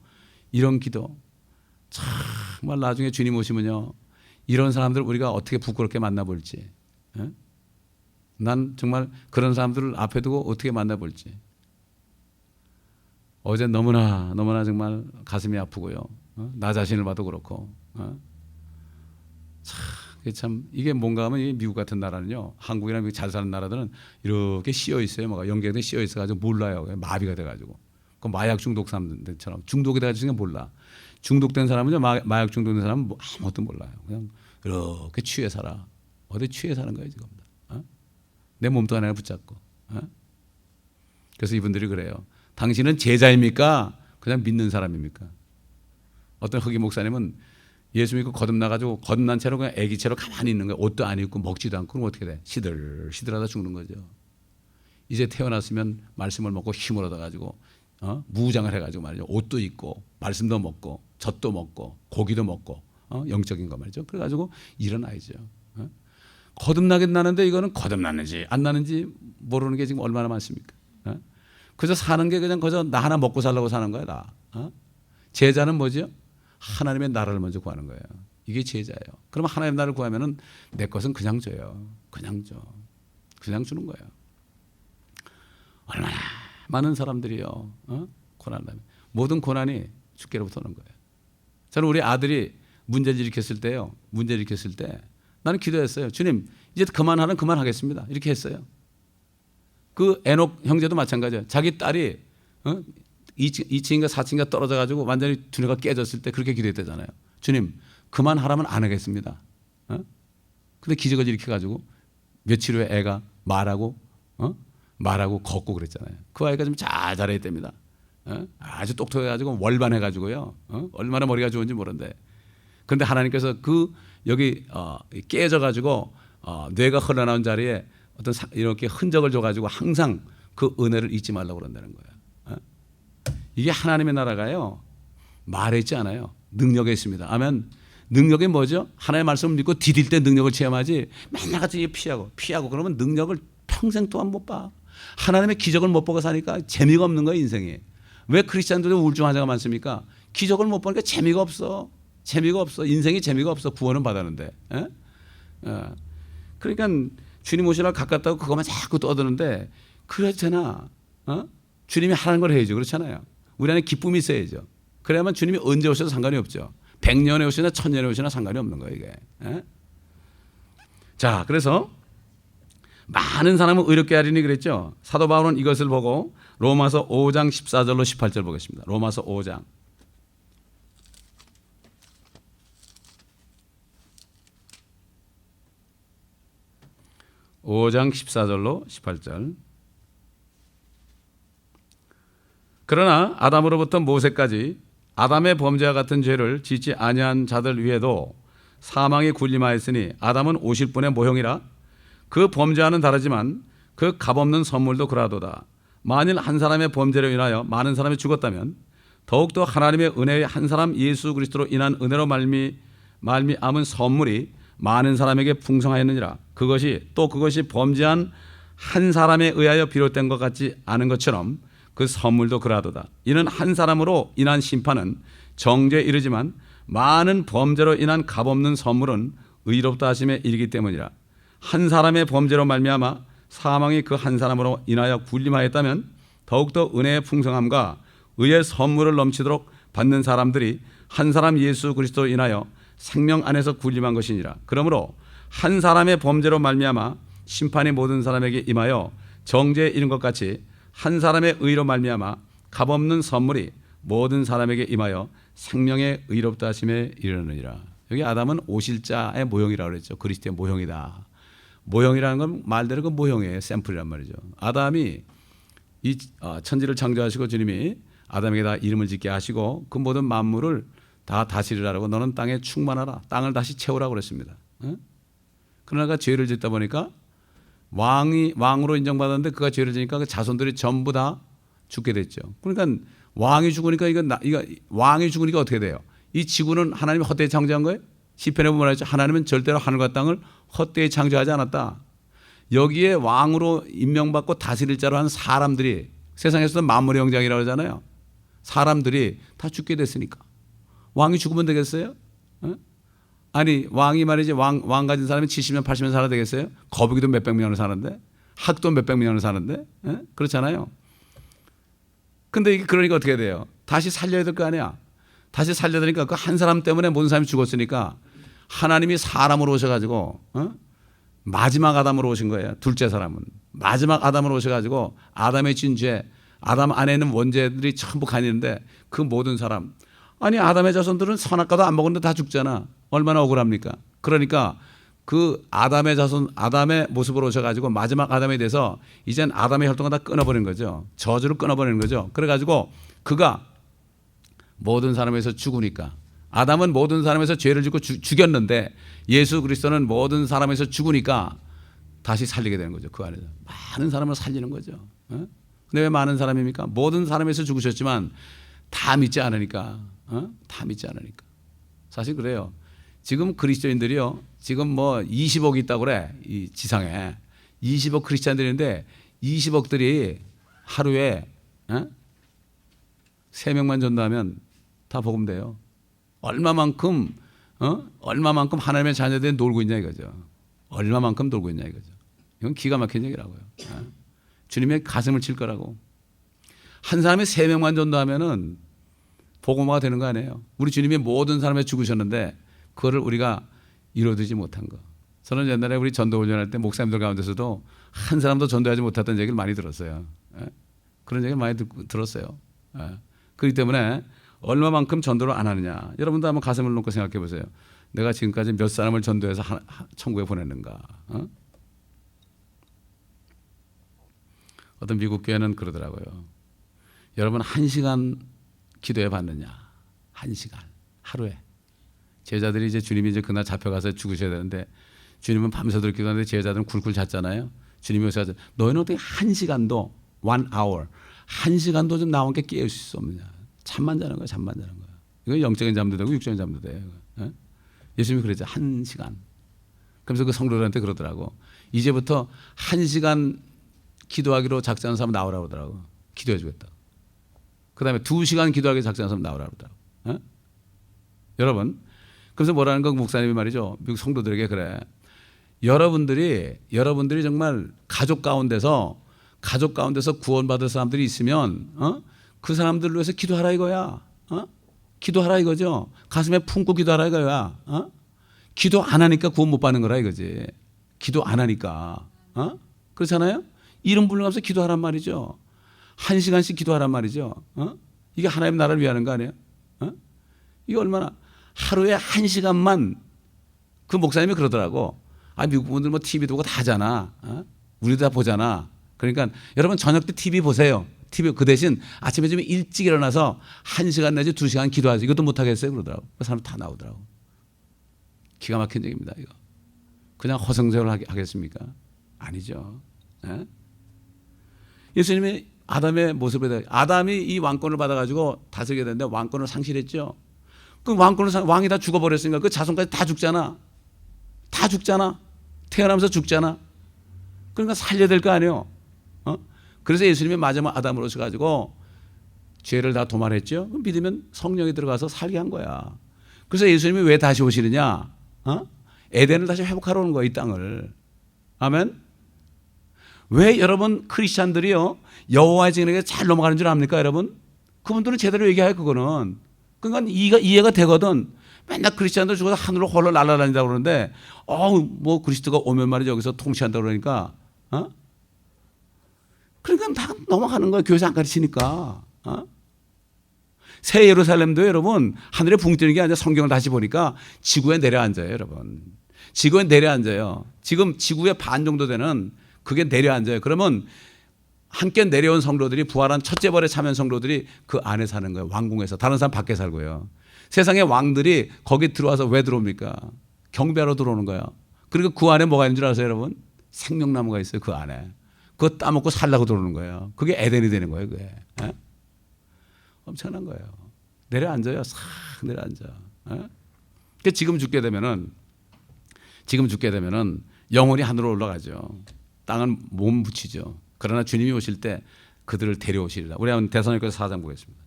이런 기도 정말 나중에 주님 오시면요 이런 사람들 우리가 어떻게 부끄럽게 만나볼지 난 정말 그런 사람들을 앞에 두고 어떻게 만나볼지 어제 너무나 정말 가슴이 아프고요 나 자신을 봐도 그렇고 참 이게 뭔가 하면 이 미국 같은 나라는요, 한국이나 미국 잘 사는 나라들은 이렇게 씌어 있어요. 뭐가 연계돼 씌어 있어가지고 몰라요. 마비가 돼가지고. 그 마약 중독 사람들처럼 중독이 돼가지고 몰라. 중독된 사람은요, 마약 중독된 사람은 뭐 아무것도 몰라요. 그냥 이렇게 취해 살아. 어디 취해 사는 거예요 지금. 어? 내 몸도 하나 붙잡고. 어? 그래서 이분들이 그래요. 당신은 제자입니까? 그냥 믿는 사람입니까? 어떤 흑인 목사님은 예수 믿고 거듭나가지고 거듭난 채로 그냥 애기채로 가만히 있는 거예요. 옷도 안 입고 먹지도 않고. 그럼 어떻게 돼? 시들시들하다 죽는 거죠. 이제 태어났으면 말씀을 먹고 힘을 얻어가지고 무장을 해가지고 말이죠. 옷도 입고 말씀도 먹고 젖도 먹고 고기도 먹고 영적인 거 말이죠. 그래가지고 일어나야죠. 거듭나겠나는데 이거는 거듭나는지 안 나는지 모르는 게 지금 얼마나 많습니까? 그저 사는 게 그냥 그저 나 하나 먹고 살려고 사는 거야 다. 제자는 뭐죠? 하나님의 나라를 먼저 구하는 거예요. 이게 제자예요. 그러면 하나님의 나라를 구하면은 내 것은 그냥 줘요. 그냥 줘. 그냥 주는 거예요. 얼마나 많은 사람들이요. 고난을 하면 모든 고난이 주께로부터 오는 거예요. 저는 우리 아들이 문제를 일으켰을 때요. 문제를 일으켰을 때 나는 기도했어요. 주님, 이제 그만하겠습니다. 이렇게 했어요. 그 에녹 형제도 마찬가지예요. 자기 딸이 2층인가 4층인가 떨어져가지고 완전히 두뇌가 깨졌을 때 그렇게 기도했다잖아요. 주님, 그만하라면 안 하겠습니다. 근데 기적을 일으켜가지고 며칠 후에 애가 말하고 걷고 그랬잖아요. 그 아이가 좀 잘 자라야 됩니다. 아주 똑똑해가지고 월반해가지고요. 얼마나 머리가 좋은지 모르는데. 그런데 하나님께서 여기 깨져가지고 뇌가 흘러나온 자리에 어떤 이렇게 흔적을 줘가지고 항상 그 은혜를 잊지 말라고 그런다는 거예요. 이게 하나님의 나라가요. 말에 있지 않아요. 능력에 있습니다. 아멘. 능력이 뭐죠? 하나님의 말씀을 믿고 디딜 때 능력을 체험하지 맨날 같이 피하고 그러면 능력을 평생 동안 못 봐. 하나님의 기적을 못 보고 사니까 재미가 없는 거예요 인생이. 왜 크리스찬들은 우울증 환자가 많습니까? 기적을 못 보니까 재미가 없어. 인생이 재미가 없어. 구원은 받았는데. 그러니까 주님 오시라 가깝다고 그것만 자꾸 떠드는데 그래도 되나? 주님이 하는 걸 해야죠. 그렇잖아요. 우리 안에 기쁨이 있어야죠. 그래야만 주님이 언제 오셔도 상관이 없죠. 100년에 오시나 1000년에 오시나 상관이 없는 거예요 이게. 자, 그래서 많은 사람은 의롭게 하리니 그랬죠. 사도 바울은 이것을 보고 로마서 5장 14절로 18절 보겠습니다. 로마서 5장. 5장 14절로 18절. 그러나 아담으로부터 모세까지 아담의 범죄와 같은 죄를 짓지 아니한 자들 위에도 사망이 군림하였으니 아담은 오실 분의 모형이라 그 범죄와는 다르지만 그 값없는 선물도 그러하도다. 만일 한 사람의 범죄로 인하여 많은 사람이 죽었다면 더욱더 하나님의 은혜의 한 사람 예수 그리스도로 인한 은혜로 말미암은 선물이 많은 사람에게 풍성하였느니라. 그것이 범죄한 한 사람에 의하여 비롯된 것 같지 않은 것처럼 그 선물도 그러하도다. 이는 한 사람으로 인한 심판은 정죄에 이르지만 많은 범죄로 인한 값없는 선물은 의롭다 하심에 이르기 때문이라. 한 사람의 범죄로 말미암아 사망이 그 한 사람으로 인하여 군림하였다면 더욱더 은혜의 풍성함과 의의 선물을 넘치도록 받는 사람들이 한 사람 예수 그리스도로 인하여 생명 안에서 군림한 것이니라. 그러므로 한 사람의 범죄로 말미암아 심판이 모든 사람에게 임하여 정죄에 이른 것 같이 한 사람의 의로 말미암아 값없는 선물이 모든 사람에게 임하여 생명의 의롭다 하심에 이르느니라. 여기 아담은 오실 자의 모형이라고 그랬죠. 그리스도의 모형이다. 모형이라는 건 말대로 그 모형의 샘플이란 말이죠. 아담이 이 천지를 창조하시고 주님이 아담에게 다 이름을 짓게 하시고 그 모든 만물을 다 다스리라고 너는 땅에 충만하라. 땅을 다시 채우라고 그랬습니다. 그러나 그가 죄를 짓다 보니까 왕으로 인정받았는데 그가 죄를 지니까 그 자손들이 전부 다 죽게 됐죠. 그러니까 왕이 죽으니까 왕이 죽으니까 어떻게 돼요? 이 지구는 하나님이 헛되이 창조한 거예요? 시편에 보면 말이죠. 하나님은 절대로 하늘과 땅을 헛되이 창조하지 않았다. 여기에 왕으로 임명받고 다스릴 자로 한 사람들이 세상에서도 만물의 영장이라고 하잖아요. 사람들이 다 죽게 됐으니까. 왕이 죽으면 되겠어요? 아니 왕이 말이지 왕 가진 사람이 70년 80년 살아야 되겠어요? 거북이도 몇백 년을 사는데 학도 몇백 년을 사는데 그렇잖아요. 근데 이게 그러니까 어떻게 돼요? 다시 살려야 될 거 아니야. 다시 살려야 되니까 그 한 사람 때문에 모든 사람이 죽었으니까 하나님이 사람으로 오셔가지고 마지막 아담으로 오신 거예요. 둘째 사람은 마지막 아담으로 오셔가지고 아담의 진 죄, 아담 안에 있는 원죄들이 전부 가리는데 그 모든 사람, 아니 아담의 자손들은 선악과도 안 먹었는데 다 죽잖아. 얼마나 억울합니까? 그러니까 그 아담의 자손, 아담의 모습으로 오셔가지고 마지막 아담에 대해서 이젠 아담의 혈통을 다 끊어버린 거죠. 저주를 끊어버리는 거죠. 그래가지고 그가 모든 사람에서 죽으니까, 아담은 모든 사람에서 죄를 짓고 죽였는데 예수 그리스도는 모든 사람에서 죽으니까 다시 살리게 되는 거죠. 그 안에서 많은 사람을 살리는 거죠. 근데 왜 많은 사람입니까? 모든 사람에서 죽으셨지만 다 믿지 않으니까. 다 믿지 않으니까. 사실 그래요. 지금 그리스도인들이요, 지금 뭐 20억 있다고 그래. 이 지상에 20억 크리스찬들인데 20억들이 하루에 3명만 전도하면 다 복음돼요. 얼마만큼 하나님의 자녀들이 놀고 있냐 이거죠. 얼마만큼 놀고 있냐 이거죠. 이건 기가 막힌 얘기라고요. 주님의 가슴을 칠 거라고. 한 사람이 3명만 전도하면은 복음화가 되는 거 아니에요. 우리 주님이 모든 사람에 죽으셨는데 그거를 우리가 이루어지지 못한 거. 저는 옛날에 우리 전도 훈련할 때 목사님들 가운데서도 한 사람도 전도하지 못했던 얘기를 많이 들었어요. 그런 얘기를 많이 들었어요. 그렇기 때문에 얼마만큼 전도를 안 하느냐. 여러분도 한번 가슴을 놓고 생각해 보세요. 내가 지금까지 몇 사람을 전도해서 천국에 보냈는가. 어떤 미국 교회는 그러더라고요. 여러분 1시간 기도해 봤느냐. 1시간 하루에. 제자들이 이제 주님이 이제 그날 잡혀가서 죽으셔야 되는데 주님은 밤새도록 기도하는데 제자들은 굴굴 잤잖아요. 주님이 오셔서 너희는 어떻게 1시간도 1 hour 1시간도 좀 나와 함께 깨울 수 없느냐. 잠만 자는 거야. 잠만 자는 거야. 이거 영적인 잠도 되고 육적인 잠도 돼요. 예수님이 그랬죠. 1시간. 그러면서 그 성도들한테 그러더라고. 이제부터 1시간 기도하기로 작정한 사람 나오라고 하더라고. 기도해 주겠다. 그 다음에 2시간 기도하기 작정한 사람 나오라고 하더라고. 여러분, 그래서 뭐라는 거 목사님이 말이죠. 미국 성도들에게 그래. 여러분들이 정말 가족 가운데서 구원받을 사람들이 있으면 그 사람들을 위해서 기도하라 이거야. 기도하라 이거죠. 가슴에 품고 기도하라 이거야. 기도 안 하니까 구원 못 받는 거라 이거지. 기도 안 하니까. 그렇잖아요? 이름 불러가면서 기도하란 말이죠. 1시간씩 기도하란 말이죠. 이게 하나님 나라를 위하는 거 아니에요? 이게 얼마나 하루에 1시간만 그 목사님이 그러더라고. 미국 분들 뭐 TV도 보고 다 하잖아. 우리도 다 보잖아. 그러니까 여러분 저녁 때 TV 보세요. TV 그 대신 아침에 좀 일찍 일어나서 1시간 내지 2시간 기도하지. 이것도 못 하겠어요 그러더라고. 그 사람 다 나오더라고. 기가 막힌 얘기입니다. 이거 그냥 허송세월 하겠습니까? 아니죠. 예수님이 아담의 모습에 아담이 이 왕권을 받아가지고 다스리게 되는데 왕권을 상실했죠. 그 왕이 다 죽어버렸으니까 그 자손까지 다 죽잖아. 다 죽잖아. 태어나면서 죽잖아. 그러니까 살려야 될 거 아니에요. 그래서 예수님이 마지막 아담으로 오셔가지고 죄를 다 도말했죠. 믿으면 성령이 들어가서 살게 한 거야. 그래서 예수님이 왜 다시 오시느냐? 에덴을 다시 회복하러 오는 거야, 이 땅을. 아멘. 왜 여러분 크리스찬들이요 여호와의 증인에게 잘 넘어가는 줄 압니까, 여러분? 그분들은 제대로 얘기해요, 그거는. 그러니까 이해가 되거든. 맨날 크리스찬들 죽어서 하늘로 홀로 날아다닌다고 그러는데, 뭐 그리스도가 오면 말이죠 여기서 통치한다고 그러니까, 그러니까 다 넘어가는 거예요. 교회에서 안 가르치니까. 새 예루살렘도 여러분 하늘에 붕 뜨는 게 아니라 성경을 다시 보니까 지구에 내려앉아요, 여러분. 지구에 내려앉아요. 지금 지구의 반 정도 되는 그게 내려앉아요. 그러면 함께 내려온 성도들이 부활한 첫째 벌에 참여한 성도들이 그 안에 사는 거예요. 왕궁에서. 다른 사람 밖에 살고요. 세상의 왕들이 거기 들어와서 왜 들어옵니까? 경배하러 들어오는 거예요. 그리고 그 안에 뭐가 있는 줄 아세요, 여러분? 생명나무가 있어요, 그 안에. 그거 따먹고 살라고 들어오는 거예요. 그게 에덴이 되는 거예요, 그게. 엄청난 거예요. 내려앉아요. 싹 내려앉아. 그러니까 지금 죽게 되면은 영혼이 하늘로 올라가죠. 땅은 몸 붙이죠. 그러나 주님이 오실 때 그들을 데려오시리라. 우리 한번 데살로니가서 4장 보겠습니다.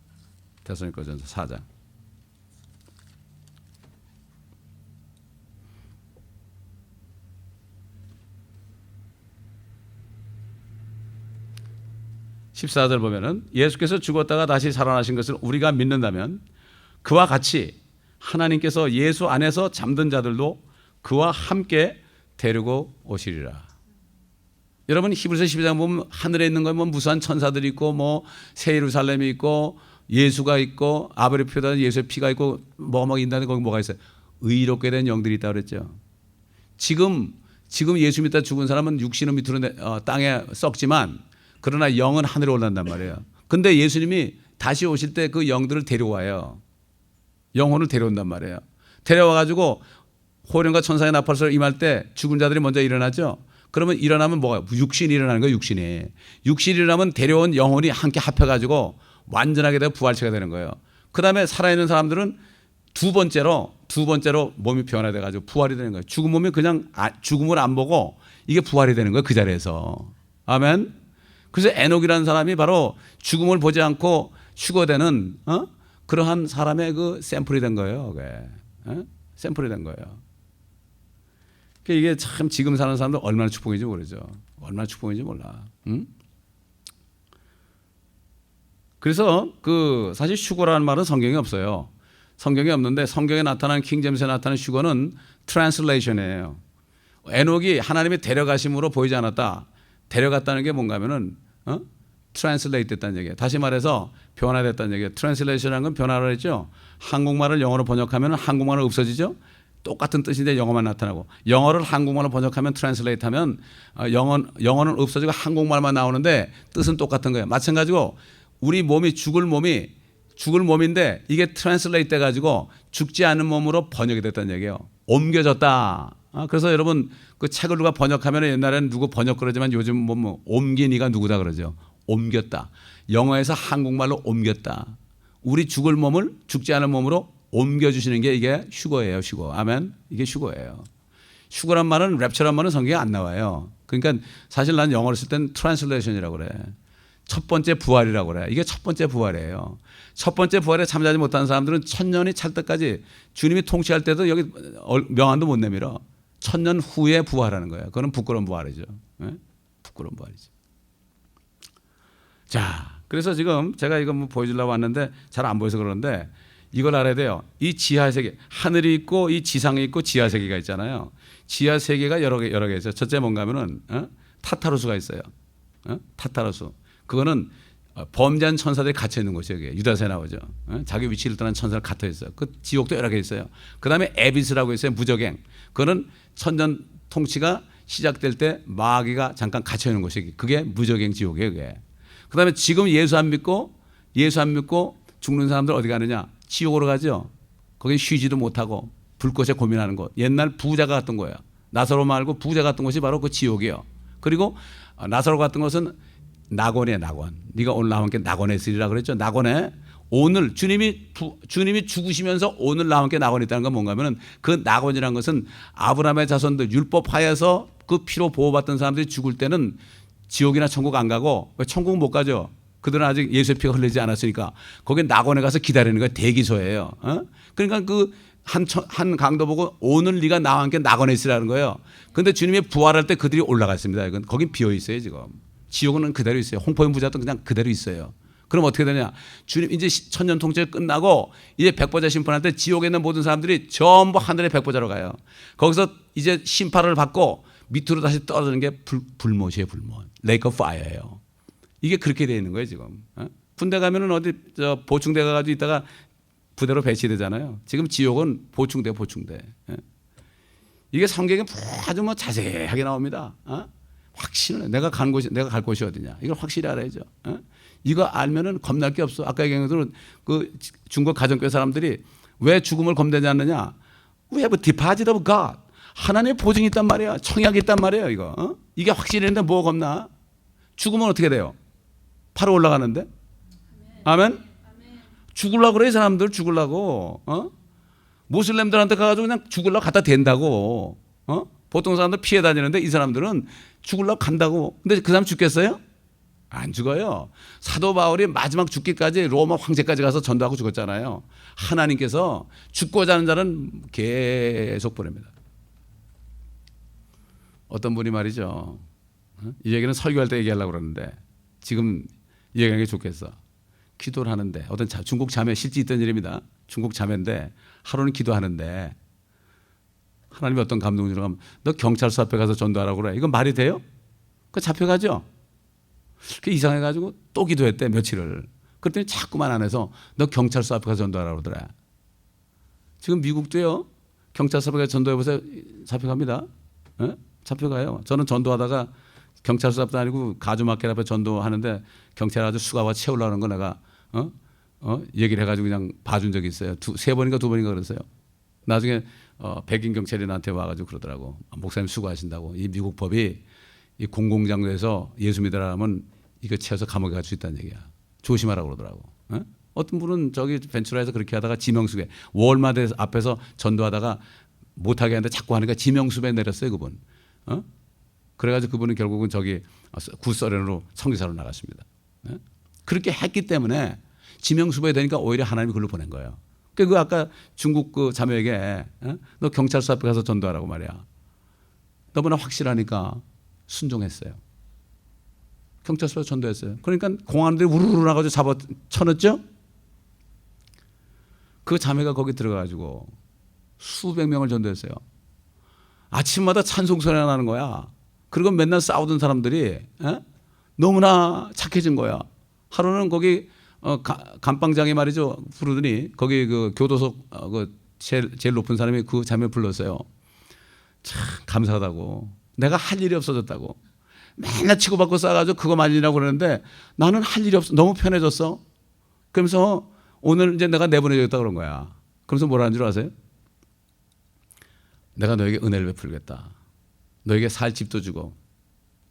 데살로니가전서 4장. 14절 보면은 예수께서 죽었다가 다시 살아나신 것을 우리가 믿는다면 그와 같이 하나님께서 예수 안에서 잠든 자들도 그와 함께 데리고 오시리라. 여러분 히브리서 12장 보면 하늘에 있는 건 뭐 무수한 천사들이 있고 뭐 새 예루살렘이 있고 예수가 있고 아벨의 피보다 예수의 피가 있고 뭐 인간에 거기 뭐가 있어요? 의롭게 된 영들이 있다고 그랬죠. 지금 예수 믿다 죽은 사람은 육신은 밑으로 땅에 썩지만 그러나 영은 하늘에 올라간단 말이에요. 근데 예수님이 다시 오실 때 그 영들을 데려와요. 영혼을 데려온단 말이에요. 데려와가지고 호련과 천사의 나팔소리 임할 때 죽은 자들이 먼저 일어나죠. 그러면 일어나면 뭐가 육신이 일어나는 거예요. 육신이 일어나면 데려온 영혼이 함께 합해가지고 완전하게 되어 부활체가 되는 거예요. 그 다음에 살아있는 사람들은 두 번째로 몸이 변화돼가지고 부활이 되는 거예요. 죽은 몸이 그냥 죽음을 안 보고 이게 부활이 되는 거예요. 그 자리에서. 아멘. 그래서 에녹이라는 사람이 바로 죽음을 보지 않고 휴거되는 그러한 사람의 그 샘플이 된 거예요. 샘플이 된 거예요. 이게 참 지금 사는 사람들 얼마나 축복인지 모르죠. 얼마나 축복인지 몰라. 응? 그래서 사실 휴거라는 말은 성경에 없어요. 성경에 없는데 성경에 나타난 킹제임스에 나타난 휴거는 트랜슬레이션이에요. 에녹이 하나님의 데려가심으로 보이지 않았다. 데려갔다는 게 뭔가 하면은 트랜슬레이트 됐다는 얘기예요. 다시 말해서 변화됐다는 얘기예요. 트랜슬레이션이라는 건 변화를 했죠. 한국말을 영어로 번역하면 한국말은 없어지죠. 똑같은 뜻인데 영어만 나타나고 영어를 한국말로 번역하면 트랜슬레이트 하면 영어는 없어지고 한국말만 나오는데 뜻은 똑같은 거예요. 마찬가지고 우리 몸이 죽을 몸인데 이게 트랜슬레이트 돼가지고 죽지 않은 몸으로 번역이 됐다는 얘기예요. 옮겨졌다. 그래서 여러분 그 책을 누가 번역하면 옛날에는 누구 번역 그러지만 요즘 뭐 옮기니가 누구다 그러죠. 옮겼다. 영어에서 한국말로 옮겼다. 우리 죽을 몸을 죽지 않은 몸으로 옮겨주시는 게 이게 휴거예요. 휴거. 아멘. 이게 휴거예요. 휴거란 말은 랩처란 말은 성경에 안 나와요. 그러니까 사실 난 영어를 쓸 땐 트랜슬레이션이라고 그래. 첫 번째 부활이라고 그래. 이게 첫 번째 부활이에요. 첫 번째 부활에 참여하지 못한 사람들은 천년이 찰 때까지 주님이 통치할 때도 여기 명함도 못 내밀어. 천년 후에 부활하는 거예요. 그건 부끄러운 부활이죠. 부끄러운 부활이죠. 자, 그래서 지금 제가 이거 뭐 보여주려고 왔는데 잘 안 보여서 그러는데 이걸 알아야 돼요. 이 지하 세계, 하늘이 있고 이 지상이 있고 지하 세계가 있잖아요. 지하 세계가 여러 개 있어요. 첫째 뭔가 하면은 타타루스가 있어요. 타타루스. 그거는 범죄한 천사들이 갇혀 있는 곳이에요. 유다서에 나오죠. 자기 위치를 떠난 천사를 갇혀 있어요. 그 지옥도 여러 개 있어요. 그 다음에 에비스라고 있어요. 무적행. 그거는 천년 통치가 시작될 때 마귀가 잠깐 갇혀 있는 곳이에요. 그게 무적행 지옥이에요. 그게. 그 다음에 지금 예수 안 믿고 죽는 사람들 어디 가느냐? 지옥으로 가죠. 거기 쉬지도 못하고 불꽃에 고민하는 곳. 옛날 부자가 갔던 거예요. 나사로 말고 부자가 갔던 곳이 바로 그 지옥이에요. 그리고 나사로 갔던 곳은 낙원이에요. 낙원. 네가 오늘 나와 함께 낙원에 있으리라 그랬죠. 낙원에 오늘 주님이 죽으시면서 오늘 나와 함께 낙원에 있다는 건 뭔가 하면은 그 낙원이라는 것은 아브라함의 자손들 율법하여서 그 피로 보호받던 사람들이 죽을 때는 지옥이나 천국 안 가고 천국은 못 가죠. 그들은 아직 예수의 피가 흘리지 않았으니까 거기 낙원에 가서 기다리는 거예요. 대기소예요. 그러니까 그 한 강도 보고 오늘 네가 나와 함께 낙원에 있으라는 거예요. 그런데 주님이 부활할 때 그들이 올라갔습니다. 이건 거긴 비어 있어요. 지금 지옥은 그대로 있어요. 홍포인 부자도 그냥 그대로 있어요. 그럼 어떻게 되냐? 주님 이제 천년 통치가 끝나고 이제 백보자 심판할 때 지옥에 있는 모든 사람들이 전부 하늘의 백보자로 가요. 거기서 이제 심판을 받고 밑으로 다시 떨어지는 게 불못이에요. 불못. 레이크 오브 파이어예요. 이게 그렇게 되어 있는 거예요. 지금 군대 가면은 어디 보충대 가가지고 있다가 부대로 배치되잖아요. 지금 지옥은 보충대. 이게 성경에 아주 뭐 자세하게 나옵니다. 확실해. 내가 갈 곳이 어디냐? 이걸 확실히 알아야죠. 이거 알면은 겁날 게 없어. 아까 얘기한 것처럼 그 중국 가정교회 사람들이 왜 죽음을 겁내지 않느냐? We have a deposit of God. 하나님의 보증이 있단 말이야. 청약이 있단 말이에요. 이거. 이게 확실히 있는데 뭐 겁나? 죽으면 어떻게 돼요? 바로 올라가는데? 아멘? 죽으려고 그래, 이 사람들 죽으려고. 모슬렘들한테 가가지고 그냥 죽으려고 갖다 댄다고. 보통 사람들 피해 다니는데 이 사람들은 죽으려고 간다고. 근데 그 사람 죽겠어요? 안 죽어요. 사도 바울이 마지막 죽기까지 로마 황제까지 가서 전도하고 죽었잖아요. 하나님께서 죽고자 하는 자는 계속 보냅니다. 어떤 분이 말이죠. 이 얘기는 설교할 때 얘기하려고 그러는데 지금 얘기하는 게 좋겠어. 기도를 하는데 어떤 중국 자매 실제 있던 일입니다. 중국 자매인데 하루는 기도하는데 하나님이 어떤 감동을 주러 가면 너 경찰서 앞에 가서 전도하라고 그래. 이건 말이 돼요? 그 잡혀가죠. 그 이상해가지고 또 기도했대 며칠을. 그랬더니 자꾸만 안 해서 너 경찰서 앞에 가서 전도하라고 그러더래. 지금 미국도요. 경찰서 앞에 가서 전도해보세요. 잡혀갑니다. 에? 잡혀가요. 저는 전도하다가 경찰서 앞도 아니고 가주마켓 앞에 전도하는데 경찰 아주 수갑와 채우려는 거 내가 얘기를 해가지고 그냥 봐준 적이 있어요. 세 번인가 두 번인가 그랬어요. 나중에 백인 경찰이 나한테 와가지고 그러더라고. 목사님 수고하신다고. 이 미국 법이 이 공공장소에서 예수 믿으라면 이거 채워서 감옥에 갈 수 있다는 얘기야. 조심하라고 그러더라고. 어떤 분은 저기 벤츄라에서 그렇게 하다가 지명수배 월마트 앞에서 전도하다가 못하게 하는데 자꾸 하니까 지명수배 내렸어요 그분. 그래가지고 그분은 결국은 저기 굿서련으로 선교사로 나갔습니다. 그렇게 했기 때문에 지명수배 되니까 오히려 하나님이 그걸로 보낸 거예요. 그 아까 중국 그 자매에게 너 경찰서 앞에 가서 전도하라고 말이야. 너무나 확실하니까 순종했어요. 경찰서에 전도했어요. 그러니까 공안들이 우르르 나가지고 잡아 쳐넣었죠. 그 자매가 거기 들어가가지고 수백 명을 전도했어요. 아침마다 찬송 소리가 나는 거야. 그리고 맨날 싸우던 사람들이 너무나 착해진 거야. 하루는 거기 감방장에 말이죠 부르더니 거기 그 교도소 제일 높은 사람이 그 자매 불렀어요. 참 감사하다고. 내가 할 일이 없어졌다고. 맨날 치고받고 싸가지고 그거 말이라고 그러는데 나는 할 일이 없어. 너무 편해졌어. 그러면서 오늘 이제 내가 내보내줬다 그런 거야. 그러면서 뭐라는 줄 아세요? 내가 너에게 은혜를 베풀겠다. 너에게 살 집도 주고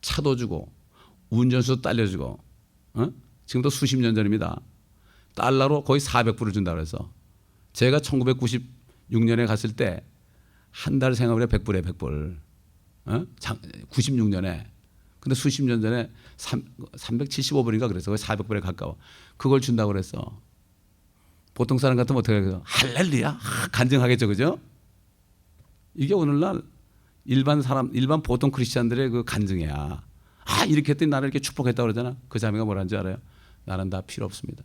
차도 주고 운전수도 딸려주고 지금도 수십 년 전입니다. 달러로 거의 400불을 준다고 해서 제가 1996년에 갔을 때 한 달 생활에 100불에 100불 96년에 근데 수십 년 전에 375불인가 그래서 거의 400불에 가까워. 그걸 준다고 그랬어. 보통 사람 같으면 어떻게 해요? 할렐루야 간증하겠죠 그죠? 이게 오늘날 일반 보통 크리스찬들의 그 간증이야. 이렇게 했더니 나를 이렇게 축복했다고 그러잖아. 그 자매가 뭐라는지 알아요? 나는 다 필요 없습니다.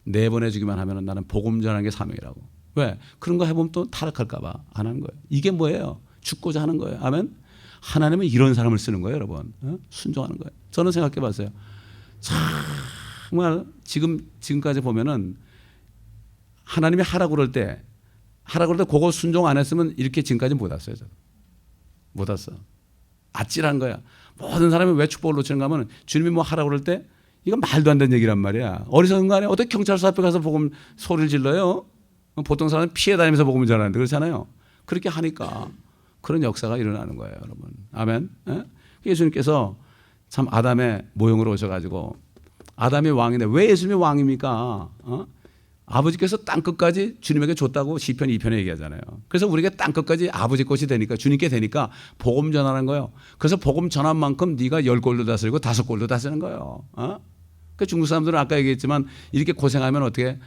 내보내주기만 하면 나는 복음 전하는 게 사명이라고. 왜? 그런 거 해보면 또 타락할까 봐 안 하는 거예요. 이게 뭐예요? 죽고자 하는 거예요. 아멘? 하나님은 이런 사람을 쓰는 거예요 여러분. 순종하는 거예요. 저는 생각해 봤어요. 정말 지금까지 보면은 하나님이 하라고 그럴 때 그거 순종 안 했으면 이렇게 지금까지 못 왔어요. 저도. 못 왔어. 아찔한 거야. 모든 사람이 왜 축복을 놓치는가 하면 주님이 뭐 하라고 그럴 때 이건 말도 안 되는 얘기란 말이야. 어리석은 거 아니야. 어떻게 경찰서 앞에 가서 복음 소리를 질러요? 보통 사람은 피해 다니면서 복음을 전하는데 그렇잖아요. 그렇게 하니까 그런 역사가 일어나는 거예요 여러분. 아멘. 예수님께서 참 아담의 모형으로 오셔가지고 아담이 왕인데 왜 예수님이 왕입니까? 아버지께서 땅끝까지 주님에게 줬다고 시편 2편에 얘기하잖아요. 그래서 우리가 땅끝까지 아버지 것이 되니까 주님께 되니까 복음 전하는 거예요. 그래서 복음 전한 만큼 네가 10골도 다스리고 5골도 다스리는 거예요. 그 중국 사람들은 아까 얘기했지만 이렇게 고생하면 어떻게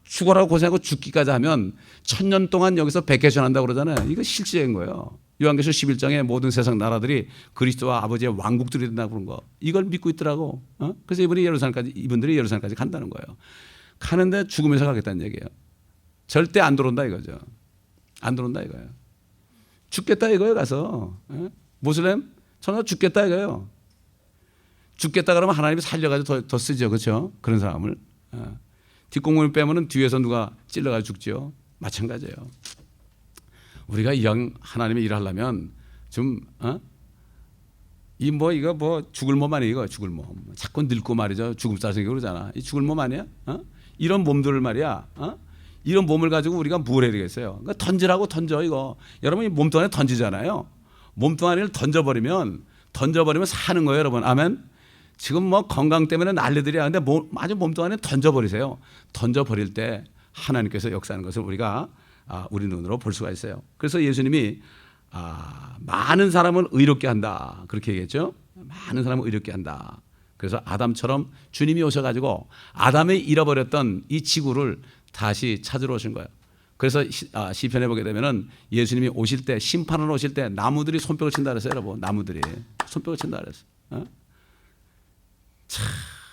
죽어라고 고생하고 죽기까지 하면 1000년 동안 여기서 백해 전한다고 그러잖아요. 이거 실제인 거예요. 요한계시록 11장에 모든 세상 나라들이 그리스도와 아버지의 왕국들이 된다고 그런 거. 이걸 믿고 있더라고. 그래서 이분들이 예루살렘까지 간다는 거예요. 가는데 죽으면서 가겠다는 얘기예요. 절대 안 들어온다 이거죠. 안 들어온다 이거예요. 죽겠다 이거예요 가서. 모슬렘 전화 죽겠다 이거예요. 죽겠다 그러면 하나님이 살려가지고 더 쓰죠. 그렇죠? 그런 사람을. 뒷공문을 빼면은 뒤에서 누가 찔러가지고 죽죠. 마찬가지예요. 우리가 이왕 하나님의 일을 하려면 좀 이거 죽을 몸 아니에요. 이거 죽을 몸. 자꾸 늙고 말이죠. 죽음 싸생기고 그러잖아. 이 죽을 몸 아니야? 이런 몸들을 말이야. 이런 몸을 가지고 우리가 뭘 해야 되겠어요? 그러니까 던지라고 던져 이거. 여러분이 몸뚱아리 던지잖아요. 몸뚱아리를 던져버리면 사는 거예요, 여러분. 아멘. 지금 뭐 건강 때문에 난리들이야. 근데 아주 몸뚱아리는 던져버리세요. 던져버릴 때 하나님께서 역사하는 것을 우리가 우리 눈으로 볼 수가 있어요. 그래서 예수님이 많은 사람을 의롭게 한다. 그렇게 얘기했죠. 많은 사람을 의롭게 한다. 그래서 아담처럼 주님이 오셔가지고 아담이 잃어버렸던 이 지구를 다시 찾으러 오신 거예요. 그래서 시편에 보게 되면은 예수님이 오실 때 심판을 오실 때 나무들이 손뼉을 친다 그랬어요. 여러분 나무들이 손뼉을 친다 그랬어요.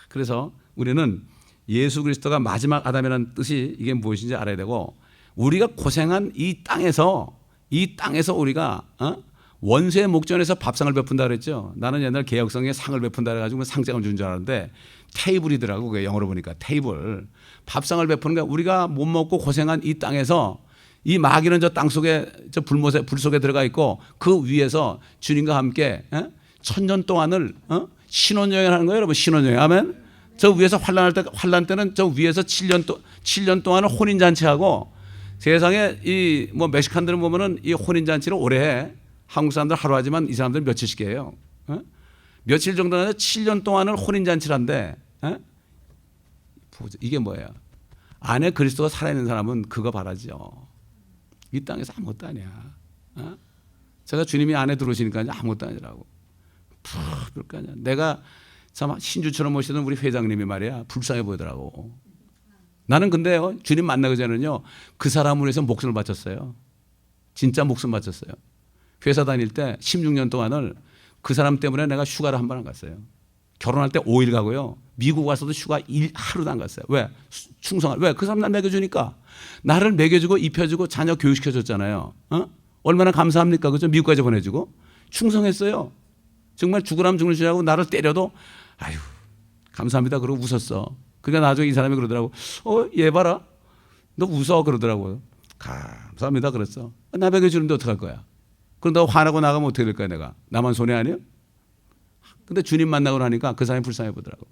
그래서 우리는 예수 그리스도가 마지막 아담이라는 뜻이 이게 무엇인지 알아야 되고, 우리가 고생한 이 땅에서 우리가 원수의 목전에서 밥상을 베푼다 그랬죠. 나는 옛날 개혁성에 상을 베푼다 그래가지고 상장을 준 줄 알았는데 테이블이더라고. 그게 영어로 보니까 테이블. 밥상을 베푸는 게 우리가 못 먹고 고생한 이 땅에서 이 마귀는 저 땅 속에 저 불 속에 들어가 있고 그 위에서 주님과 함께 1000년 동안을 신혼여행을 하는 거예요, 여러분. 신혼여행. 아멘. 저 위에서 환란 때는 저 위에서 7년 동안을 혼인잔치하고, 세상에 이 뭐 멕시칸들은 보면은 이 혼인잔치를 오래 해. 한국 사람들 하루 하지만 이 사람들 며칠씩 해요. 며칠 정도는 아니라 7년 동안을 혼인잔치를 한대. 이게 뭐예요? 안에 그리스도가 살아있는 사람은 그거 바라죠. 이 땅에서 아무것도 아니야. 제가 주님이 안에 들어오시니까 아무것도 아니라고. 그럴 거 아니야. 내가 참 신주처럼 모시던 우리 회장님이 말이야, 불쌍해 보이더라고. 나는 근데요, 주님 만나기 전에는요, 그 사람을 위해서 목숨을 바쳤어요. 진짜 목숨 바쳤어요. 회사 다닐 때 16년 동안을 그 사람 때문에 내가 휴가를 한 번 안 갔어요. 결혼할 때 5일 가고요. 미국 와서도 휴가 하루도 안 갔어요. 왜? 충성할. 왜? 그 사람 날 먹여주니까. 나를 먹여주고 입혀주고 자녀 교육시켜줬잖아요. 얼마나 감사합니까? 그죠? 미국까지 보내주고. 충성했어요. 정말 죽으라면 죽는 줄 알고 나를 때려도 아유 감사합니다 그러고 웃었어. 그러니까 나중에 이 사람이 그러더라고. 얘 봐라. 너 웃어 그러더라고요. 감사합니다 그랬어. 나 먹여주는데 어떡할 거야. 그럼 너 화나고 나가면 어떻게 될 거야 내가. 나만 손해 아니야? 근데 주님 만나고 나니까 그 사람이 불쌍해 보더라고.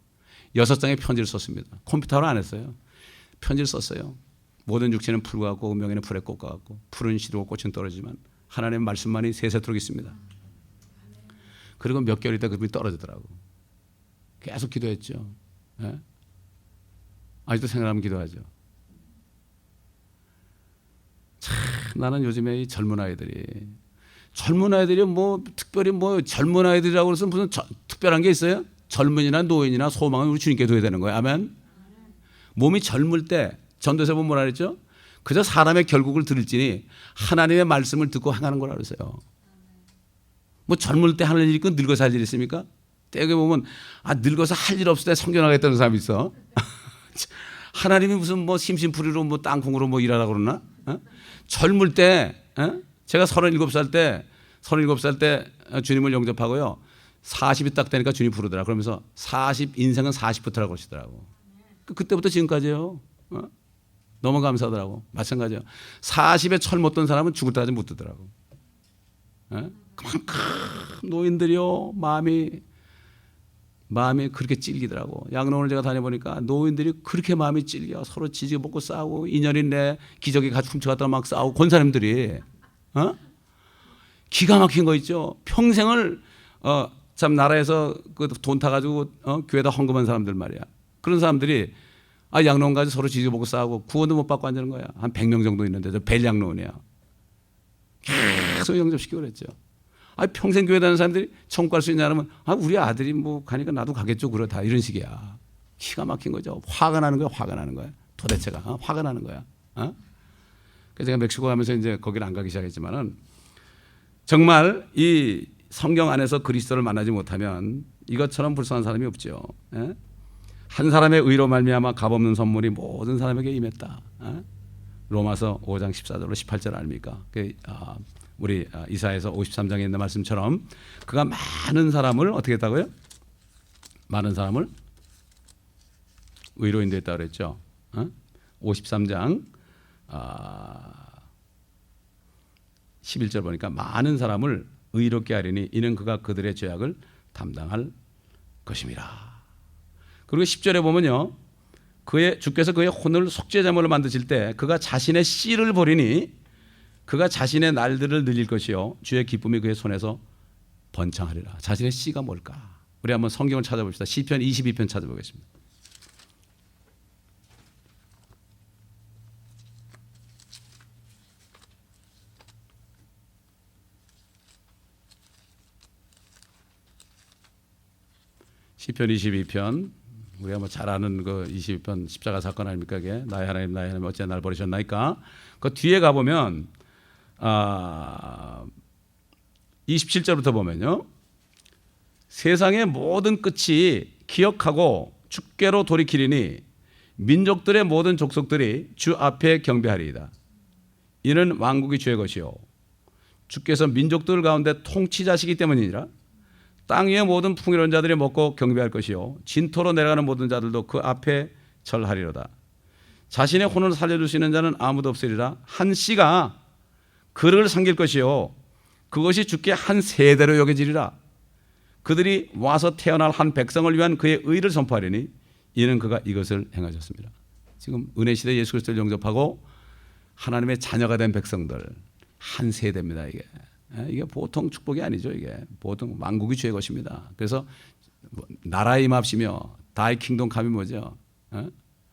6장의 편지를 썼습니다. 컴퓨터로 안 했어요. 편지를 썼어요. 모든 육체는 풀과 같고 운명에는 풀의 꽃과 같고 푸른 시루고 꽃은 떨어지지만 하나님의 말씀만이 세세토록 있습니다. 그리고 몇 개월 있다 그분이 떨어지더라고. 계속 기도했죠. 네? 아직도 생각하면 기도하죠. 참 나는 요즘에 이 젊은 아이들이 뭐 특별히 뭐 젊은 아이들이라고 해서 무슨 특별한 게 있어요? 젊은이나 노인이나 소망은 우리 주님께 둬야 되는 거예요. 아멘. 몸이 젊을 때 전도서 보면 뭐라 그랬죠? 그저 사람의 결국을 들을지니 하나님의 말씀을 듣고 행하는 거라 그랬어요. 뭐 젊을 때 하는 일 있고 늙어서 할 일 있습니까? 때에 보면 늙어서 할 일 없을 때 성전하겠다는 사람이 있어. 하나님이 무슨 뭐 심심풀이로 뭐 땅콩으로 뭐 일하라고 그러나? 젊을 때 제가 37살 때 주님을 영접하고요. 40이 딱 되니까 주님 부르더라. 그러면서 인생은 40부터라고 그러시더라고. 그때부터 지금까지요. 너무 감사하더라고. 마찬가지요. 40에 철 못 든 사람은 죽을 때까지 못 뜨더라고. 그만큼 노인들이요 마음이 그렇게 찔기더라고. 양로원을 제가 다녀보니까 노인들이 그렇게 마음이 찔겨. 서로 지지고 먹고 싸우고 인연이 내 기저귀 가지고 훔쳐갔다가 막 싸우고 권사님들이 기가 막힌 거 있죠. 평생을 참 나라에서 그 돈 타가지고 교회에다 헌금한 사람들 말이야. 그런 사람들이 양로원 가지고 서로 지지고 먹고 싸우고 구원도 못 받고 앉는 거야. 한 100명 정도 있는데 저 벨양로원이야. 계속 영접시키고 그랬죠. 평생 교회 다니는 사람들이 천국 갈 수 있냐 하면 우리 아들이 뭐 가니까 나도 가겠죠. 그러다 이런 식이야. 기가 막힌 거죠. 화가 나는 거야. 도대체가 화가 나는 거야. 그래서 제가 멕시코 가면서 이제 거기를 안 가기 시작했지만은 정말 이 성경 안에서 그리스도를 만나지 못하면 이것처럼 불쌍한 사람이 없죠. 한 사람의 의로 말미암아 값없는 선물이 모든 사람에게 임했다. 로마서 5장 14절로 18절 아닙니까? 우리 이사야서 53장에 있는 말씀처럼 그가 많은 사람을 어떻게 했다고요? 많은 사람을 의로 인도했다고 그랬죠. 53장 11절 보니까 많은 사람을 의롭게 하리니 이는 그가 그들의 죄악을 담당할 것임이라. 그리고 10절에 보면요. 주께서 그의 혼을 속죄제물로 만드실 때 그가 자신의 씨를 버리니 그가 자신의 날들을 늘릴 것이요 주의 기쁨이 그의 손에서 번창하리라. 자신의 씨가 뭘까? 우리 한번 성경을 찾아봅시다. 시편 22편 찾아보겠습니다. 시편 22편 우리가 뭐 잘 아는 그 22편 십자가 사건 아닙니까? 이게 나의 하나님 어째 날 버리셨나이까? 그 뒤에 가보면 27절부터 보면요. 세상의 모든 끝이 기억하고 주께로 돌이키리니 민족들의 모든 족속들이 주 앞에 경배하리이다. 이는 왕국이 주의 것이요 주께서 민족들 가운데 통치자시기 때문이니라. 땅 위의 모든 풍요로운 자들이 먹고 경배할 것이요 진토로 내려가는 모든 자들도 그 앞에 절하리로다. 자신의 혼을 살려주시는 자는 아무도 없으리라. 한 씨가 그를 섬길 것이요 그것이 주께 한 세대로 여겨지리라. 그들이 와서 태어날 한 백성을 위한 그의 의를 선포하리니 이는 그가 이것을 행하셨습니다. 지금 은혜 시대 예수 그리스도를 영접하고 하나님의 자녀가 된 백성들 한 세대입니다. 이게 보통 축복이 아니죠. 이게 보통 왕국이 주의 것입니다. 그래서 나라에 임합시며 다이 킹덤 감이 뭐죠?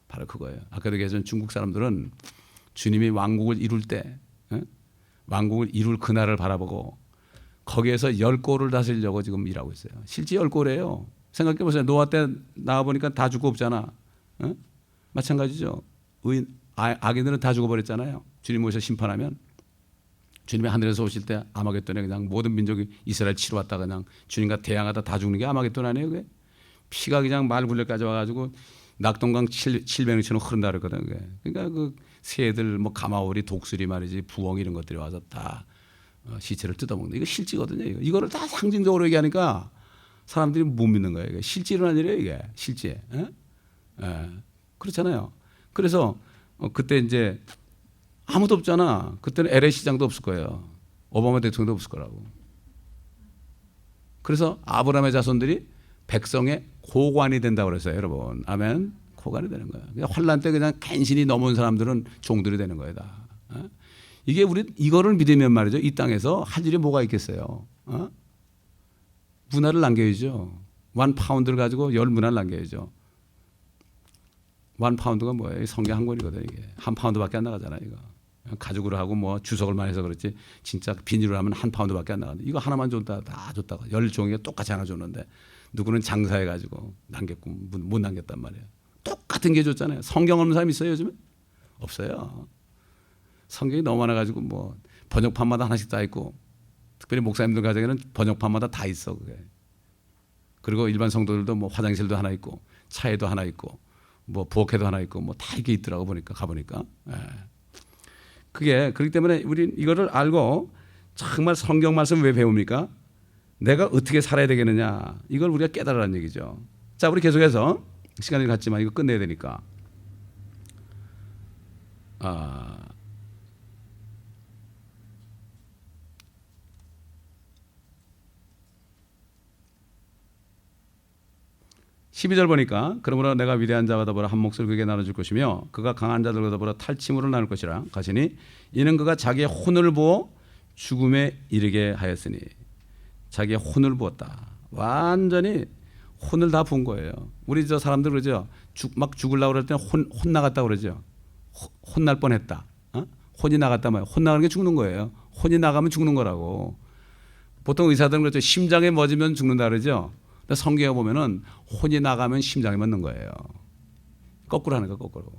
바로 그거예요. 아까도 얘기했던 중국 사람들은 주님이 왕국을 이룰 때 왕국을 이룰 그날을 바라보고 거기에서 10골을 다스리려고 지금 일하고 있어요. 실제 10골이에요. 생각해 보세요. 노아 때 나와보니까 다 죽고 없잖아. 마찬가지죠. 악인들은 다 죽어버렸잖아요. 주님 오셔 심판하면 주님이 하늘에서 오실 때 아마겟돈에 그냥 모든 민족이 이스라엘 치러 왔다가 그냥 주님과 대항하다 다 죽는 게 아마겟돈 아니에요. 그게? 피가 그냥 말 굴레까지 와가지고 낙동강 700년처럼 흐른다 그랬거든. 그러니까 그 새들 뭐 가마오리 독수리 말이지 부엉 이런 것들이 와서 다 시체를 뜯어먹는 이거 실제거든요. 이거를 다 상징적으로 얘기하니까 사람들이 못 믿는 거예요. 이게 실제 일어난 일이에요. 이게 실제. 그렇잖아요. 그래서 그때 이제 아무도 없잖아. 그때는 LA 시장도 없을 거예요. 오바마 대통령도 없을 거라고. 그래서 아브라함의 자손들이 백성의 고관이 된다고 그랬어요. 여러분. 아멘. 고관이 되는 거야. 환란 때 그냥 간신히 넘어온 사람들은 종들이 되는 거예요. 다. 이게 우리 이거를 믿으면 말이죠. 이 땅에서 할 일이 뭐가 있겠어요. 문화를 남겨야죠. 1파운드를 가지고 10문화를 남겨야죠. 1파운드가 뭐예요? 성경 한 권이거든요. 이게. 1파운드밖에 안 나가잖아요. 이거. 가죽으로 하고 뭐 주석을 많이 해서 그렇지 진짜 비닐로 하면 1파운드밖에 안 나가는데 이거 하나만 줬다 다 줬다가 10종이가 똑같이 하나 줬는데 누구는 장사해가지고 남겼고 못 남겼단 말이에요. 똑같은 게 줬잖아요. 성경 없는 사람 있어요 요즘에? 없어요. 성경이 너무 많아가지고 뭐 번역판마다 하나씩 다 있고 특별히 목사님들 가정에는 번역판마다 다 있어 그게. 그리고 일반 성도들도 뭐 화장실도 하나 있고 차에도 하나 있고 뭐 부엌에도 하나 있고 뭐 다 이게 있더라고 보니까 가보니까. 그게 그렇기 때문에 우리 이거를 알고 정말 성경 말씀 왜 배웁니까? 내가 어떻게 살아야 되겠느냐 이걸 우리가 깨달으라는 얘기죠. 자 우리 계속해서 시간이 갔지만 이거 끝내야 되니까 12절 보니까 그러므로 내가 위대한 자와 더불어 한 몫을 그에게 나눠줄 것이며 그가 강한 자들과 더불어 탈취물을 나눌 것이라 가시니 이는 그가 자기의 혼을 부어 죽음에 이르게 하였으니 자기의 혼을 부었다. 완전히 혼을 다 부은 거예요. 우리 저 사람들 그러죠. 막 죽으려고 그럴 때는 혼 나갔다 그러죠. 혼날 뻔했다. 혼이 나갔다 말이야. 혼 나가는 게 죽는 거예요. 혼이 나가면 죽는 거라고. 보통 의사들은 그렇죠. 심장에 멎으면 죽는다 그러죠. 성경에 보면은 혼이 나가면 심장에 맞는 거예요. 거꾸로 하는 거 거꾸로.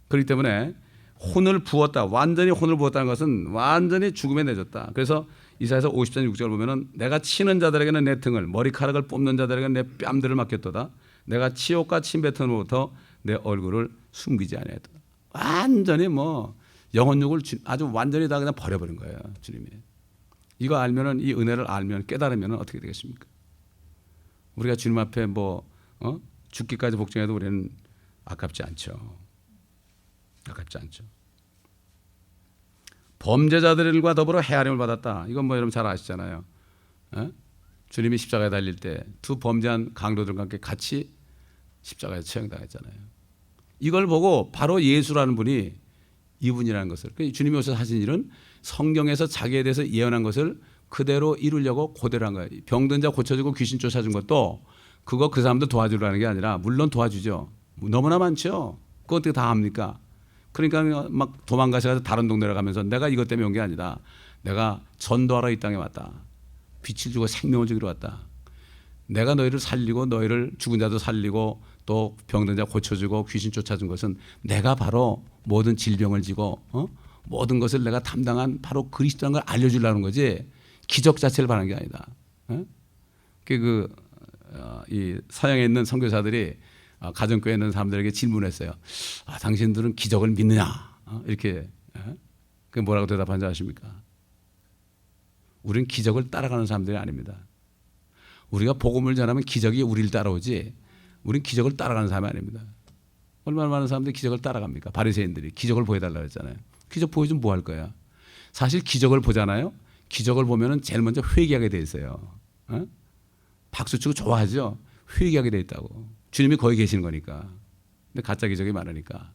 그렇기 때문에 혼을 부었다. 완전히 혼을 부었다는 것은 완전히 죽음에 내줬다. 그래서 이사야서 50장 6절 보면은 내가 치는 자들에게는 내 등을 머리카락을 뽑는 자들에게는 내 뺨들을 맡겼도다. 내가 치욕과 침뱉음으로부터 내 얼굴을 숨기지 아니하였다. 완전히 뭐 영혼육을 아주 완전히 다 그냥 버려버린 거예요. 주님이. 이거 알면은 이 은혜를 알면 깨달으면은 어떻게 되겠습니까? 우리가 주님 앞에 뭐 죽기까지 복종해도 우리는 아깝지 않죠. 아깝지 않죠. 범죄자들과 더불어 헤아림을 받았다. 이건 뭐 여러분 잘 아시잖아요. 주님이 십자가에 달릴 때 두 범죄한 강도들과 함께 같이 십자가에 처형당했잖아요. 이걸 보고 바로 예수라는 분이 이분이라는 것을 주님이 오셔서 하신 일은 성경에서 자기에 대해서 예언한 것을 그대로 이루려고 그대로 한 거예요. 병든 자 고쳐주고 귀신 쫓아준 것도 그거 그 사람들 도와주려는 게 아니라 물론 도와주죠. 너무나 많죠. 그거 어떻게 다 합니까? 그러니까 막 도망가셔서 다른 동네로 가면서 내가 이것 때문에 온 게 아니다. 내가 전도하러 이 땅에 왔다. 빛을 주고 생명을 주기로 왔다. 내가 너희를 살리고 너희를 죽은 자도 살리고 또 병든 자 고쳐주고 귀신 쫓아준 것은 내가 바로 모든 질병을 지고 모든 것을 내가 담당한 바로 그리스도라는 걸 알려주려는 거지 기적 자체를 바라는 게 아니다. 이 서양에 있는 선교사들이 가정교회에 있는 사람들에게 질문했어요. 당신들은 기적을 믿느냐? 이렇게. 그게 뭐라고 대답한지 아십니까? 우리는 기적을 따라가는 사람들이 아닙니다. 우리가 복음을 전하면 기적이 우리를 따라오지 우리는 기적을 따라가는 사람이 아닙니다. 얼마나 많은 사람들이 기적을 따라갑니까? 바리새인들이 기적을 보여달라고 했잖아요. 기적 보여주면 뭐 할 거야? 사실 기적을 보잖아요. 기적을 보면은 제일 먼저 회개하게 돼 있어요. 박수치고 좋아하죠. 회개하게 돼 있다고. 주님이 거기 계시는 거니까. 근데 가짜 기적이 많으니까.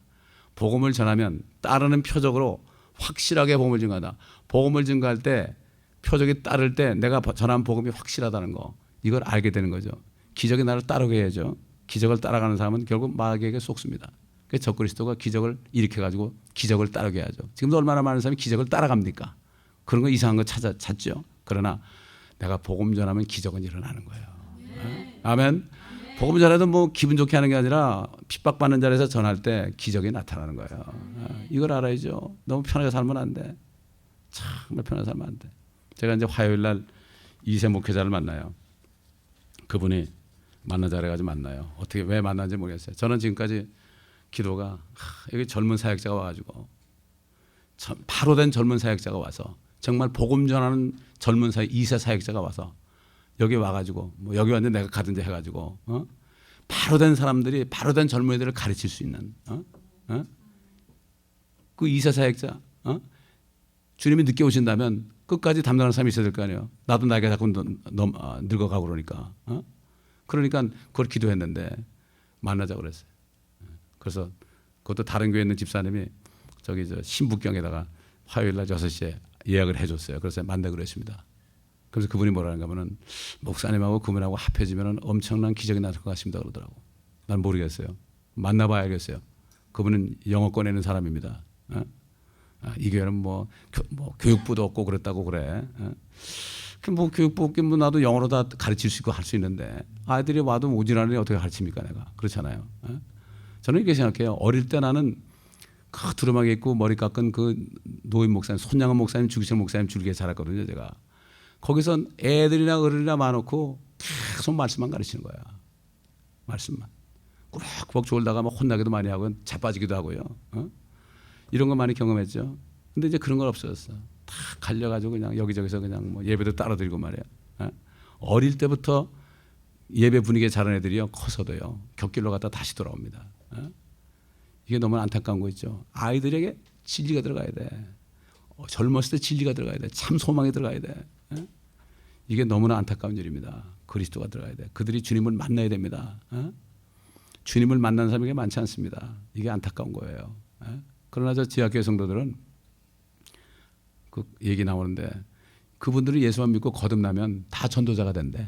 복음을 전하면 따르는 표적으로 확실하게 복음을 증거한다. 복음을 증거할 때 표적이 따를 때 내가 전한 복음이 확실하다는 거. 이걸 알게 되는 거죠. 기적이 나를 따르게 해야죠. 기적을 따라가는 사람은 결국 마귀에게 속습니다. 그래서 적그리스도가 기적을 일으켜가지고 기적을 따르게 하죠. 지금도 얼마나 많은 사람이 기적을 따라갑니까? 그런 거 이상한 거 찾죠. 그러나 내가 복음 전하면 기적은 일어나는 거예요. 아멘. 복음 전해도 뭐 기분 좋게 하는 게 아니라 핍박받는 자리에서 전할 때 기적이 나타나는 거예요. 이걸 알아야죠. 너무 편하게 살면 안 돼. 정말 편하게 살면 안 돼. 제가 이제 화요일 날 이세 목회자를 만나요. 그분이 만나자 그래가지고 만나요. 어떻게 왜 만났는지 모르겠어요. 저는 지금까지 기도가 여기 젊은 사역자가 와가지고 바로 된 젊은 사역자가 와서 정말 복음 전하는 젊은 사역 2세 사역자가 와서 여기 와가지고 뭐 여기 왔는데 내가 가든지 해가지고 바로 된 사람들이 바로 된 젊은이들을 가르칠 수 있는 그 2세 사역자 주님이 늦게 오신다면 끝까지 담당하는 사람이 있어야 될 거 아니에요. 나도 나이가 자꾸 늙어가고 그러니까 그러니까 그걸 기도했는데 만나자고 그랬어요. 그래서 그것도 다른 교회에 있는 집사님이 저기 신북경에다가 화요일 날 6시에 예약을 해줬어요. 그래서 만나기로 했습니다. 그래서 그분이 뭐라는가 하면은 목사님하고 그분하고 합해지면 엄청난 기적이 나올 것 같습니다 그러더라고. 난 모르겠어요. 만나봐야 알겠어요. 그분은 영어권에 있는 사람입니다. 이 교회는 뭐 교육부도 없고 그랬다고 그래. 뭐 교육부 없긴 뭐 나도 영어로 다 가르칠 수 있고 할 수 있는데 아이들이 와도 오지랖이 어떻게 가르칩니까 내가. 그렇잖아요. 저는 이렇게 생각해요. 어릴 때 나는 그 두루마기 입고 머리 깎은 그 노인 목사님, 손양은 목사님, 주기철 목사님 줄기에 자랐거든요 제가. 거기서 애들이나 어른이나 많고 계속 말씀만 가르치는 거야. 말씀만. 꾸벅꾸벅 졸다가 막 혼나기도 많이 하고 자빠지기도 하고요. 이런 거 많이 경험했죠. 근데 이제 그런 건 없어졌어. 다 갈려가지고 그냥 여기저기서 그냥 뭐 예배도 따라 드리고 말이야. 어릴 때부터 예배 분위기에 자란 애들이요 커서도요 곁길로 갔다 다시 돌아옵니다. 이게 너무 안타까운 거 있죠. 아이들에게 진리가 들어가야 돼. 젊었을 때 진리가 들어가야 돼. 참 소망이 들어가야 돼. 이게 너무나 안타까운 일입니다. 그리스도가 들어가야 돼. 그들이 주님을 만나야 됩니다. 주님을 만나는 사람이 많지 않습니다. 이게 안타까운 거예요. 그러나 저 지하교회 성도들은 그 얘기 나오는데 그분들이 예수만 믿고 거듭나면 다 전도자가 된대.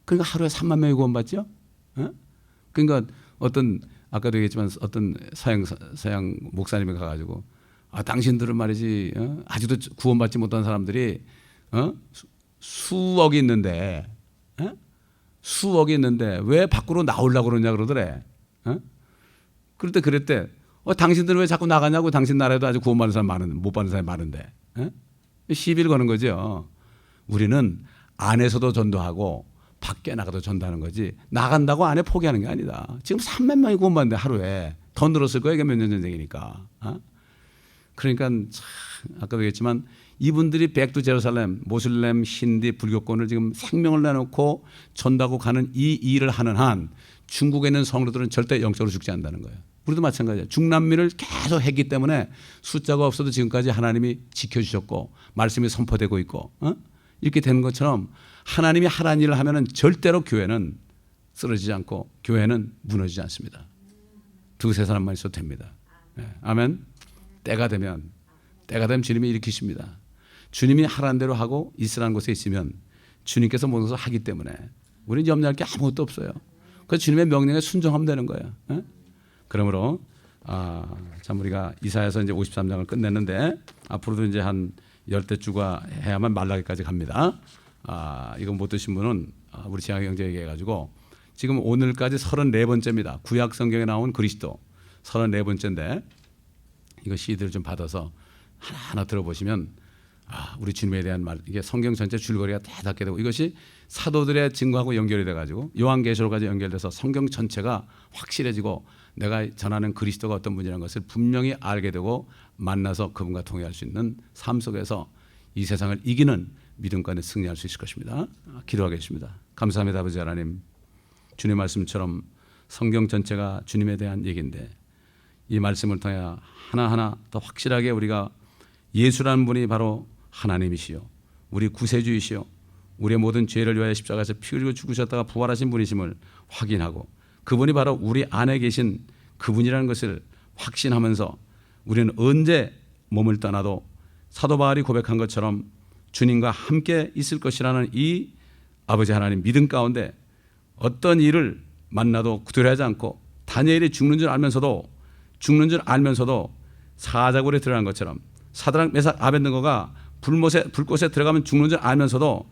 그러니까 하루에 3만 명이 구원받죠. 그러니까 어떤 아까도 얘기했지만 어떤 서양 목사님이 가가지고 당신들은 말이지 아직도 구원받지 못한 사람들이 수억이 있는데 왜 밖으로 나오려고 그러냐 그러더래. 그럴 때 그랬대. 당신들은 왜 자꾸 나가냐고. 당신 나라에도 아직 구원받는 사람 못 받는 사람이 많은데. 시비를 거는 거죠. 우리는 안에서도 전도하고 밖에 나가도 전도하는 거지 나간다고 안에 포기하는 게 아니다. 지금 3만 명이 구원받는데 하루에 더 늘었을 거예요. 이게 몇 년 전쟁이니까. 그러니까 아까도 얘기했지만 이분들이 백두 제루살렘 모슬렘 힌디 불교권을 지금 생명을 내놓고 전도하고 가는 이 일을 하는 한 중국에 있는 성도들은 절대 영적으로 죽지 않는다는 거예요. 우리도 마찬가지예요. 중남미를 계속 했기 때문에 숫자가 없어도 지금까지 하나님이 지켜주셨고 말씀이 선포되고 있고 이렇게 되는 것처럼 하나님이 하라는 일을 하면은 절대로 교회는 쓰러지지 않고 교회는 무너지지 않습니다. 두세 사람만 있어도 됩니다. 아멘. 때가 되면 주님이 일으키십니다. 주님이 하라는 대로 하고 있으라는 곳에 있으면 주님께서 모든 것을 하기 때문에 우리는 염려할 게 아무것도 없어요. 그래서 주님의 명령에 순종하면 되는 거예요. 그러므로 참 우리가 이사야서 이제 53장을 끝냈는데 앞으로도 이제 한 열대주가 해야만 말라기까지 갑니다. 이거 못 드신 분은 우리 지향경제 얘기해가지고 지금 오늘까지 34번째입니다. 구약 성경에 나온 그리스도 34번째인데 이거 CD를 좀 받아서 하나하나 들어보시면 우리 주님에 대한 말, 이게 성경 전체 줄거리가 다 닿게 되고 이것이 사도들의 증거하고 연결이 돼가지고 요한계시록까지 연결돼서 성경 전체가 확실해지고 내가 전하는 그리스도가 어떤 분이라는 것을 분명히 알게 되고 만나서 그분과 통회할 수 있는 삶 속에서 이 세상을 이기는 믿음 가운데 승리할 수 있을 것입니다. 기도하겠습니다. 감사합니다. 아버지 하나님, 주님 말씀처럼 성경 전체가 주님에 대한 얘기인데 이 말씀을 통해 하나하나 더 확실하게 우리가 예수라는 분이 바로 하나님이시요 우리 구세주이시요 우리의 모든 죄를 위하여 십자가에서 피 흘리고 죽으셨다가 부활하신 분이심을 확인하고 그분이 바로 우리 안에 계신 그분이라는 것을 확신하면서 우리는 언제 몸을 떠나도 사도 바울이 고백한 것처럼 주님과 함께 있을 것이라는 이 아버지 하나님 믿음 가운데 어떤 일을 만나도 두려워하지 않고 다니엘이 죽는 줄 알면서도 사자굴에 들어간 것처럼 사드락 메삭 아벳느고가 불꽃에 들어가면 죽는 줄 알면서도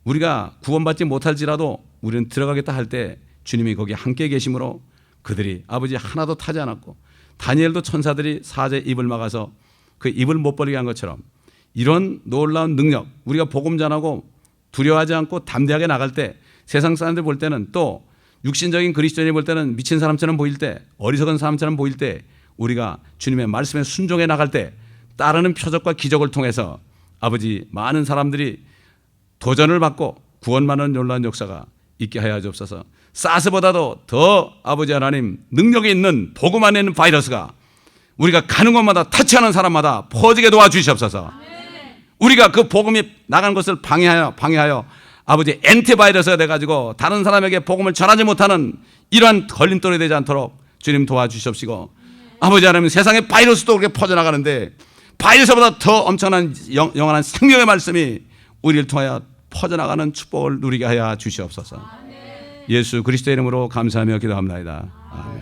우리가 구원받지 못할지라도 우리는 들어가겠다 할 때 주님이 거기 함께 계심으로 그들이 아버지 하나도 타지 않았고 다니엘도 천사들이 사자의 입을 막아서 그 입을 못 벌리게 한 것처럼 이런 놀라운 능력, 우리가 복음 전하고 두려워하지 않고 담대하게 나갈 때 세상 사람들 볼 때는 또 육신적인 그리스도인이 볼 때는 미친 사람처럼 보일 때 어리석은 사람처럼 보일 때 우리가 주님의 말씀에 순종해 나갈 때 따르는 표적과 기적을 통해서 아버지 많은 사람들이 도전을 받고 구원받는 놀라운 역사가 있게 하여 주옵소서. 사스보다도 더 아버지 하나님 능력이 있는 복음 안에 있는 바이러스가 우리가 가는 곳마다 터치하는 사람마다 퍼지게 도와주시옵소서. 우리가 그 복음이 나가는 것을 방해하여 아버지 엔티바이러스가 돼가지고 다른 사람에게 복음을 전하지 못하는 이러한 걸림돌이 되지 않도록 주님 도와주시옵시고 아버지 하나님 세상에 바이러스도 그렇게 퍼져나가는데 바이러스보다 더 엄청난 영원한 생명의 말씀이 우리를 통하여 퍼져나가는 축복을 누리게 하여 주시옵소서. 예수 그리스도의 이름으로 감사하며 기도합니다. 아멘.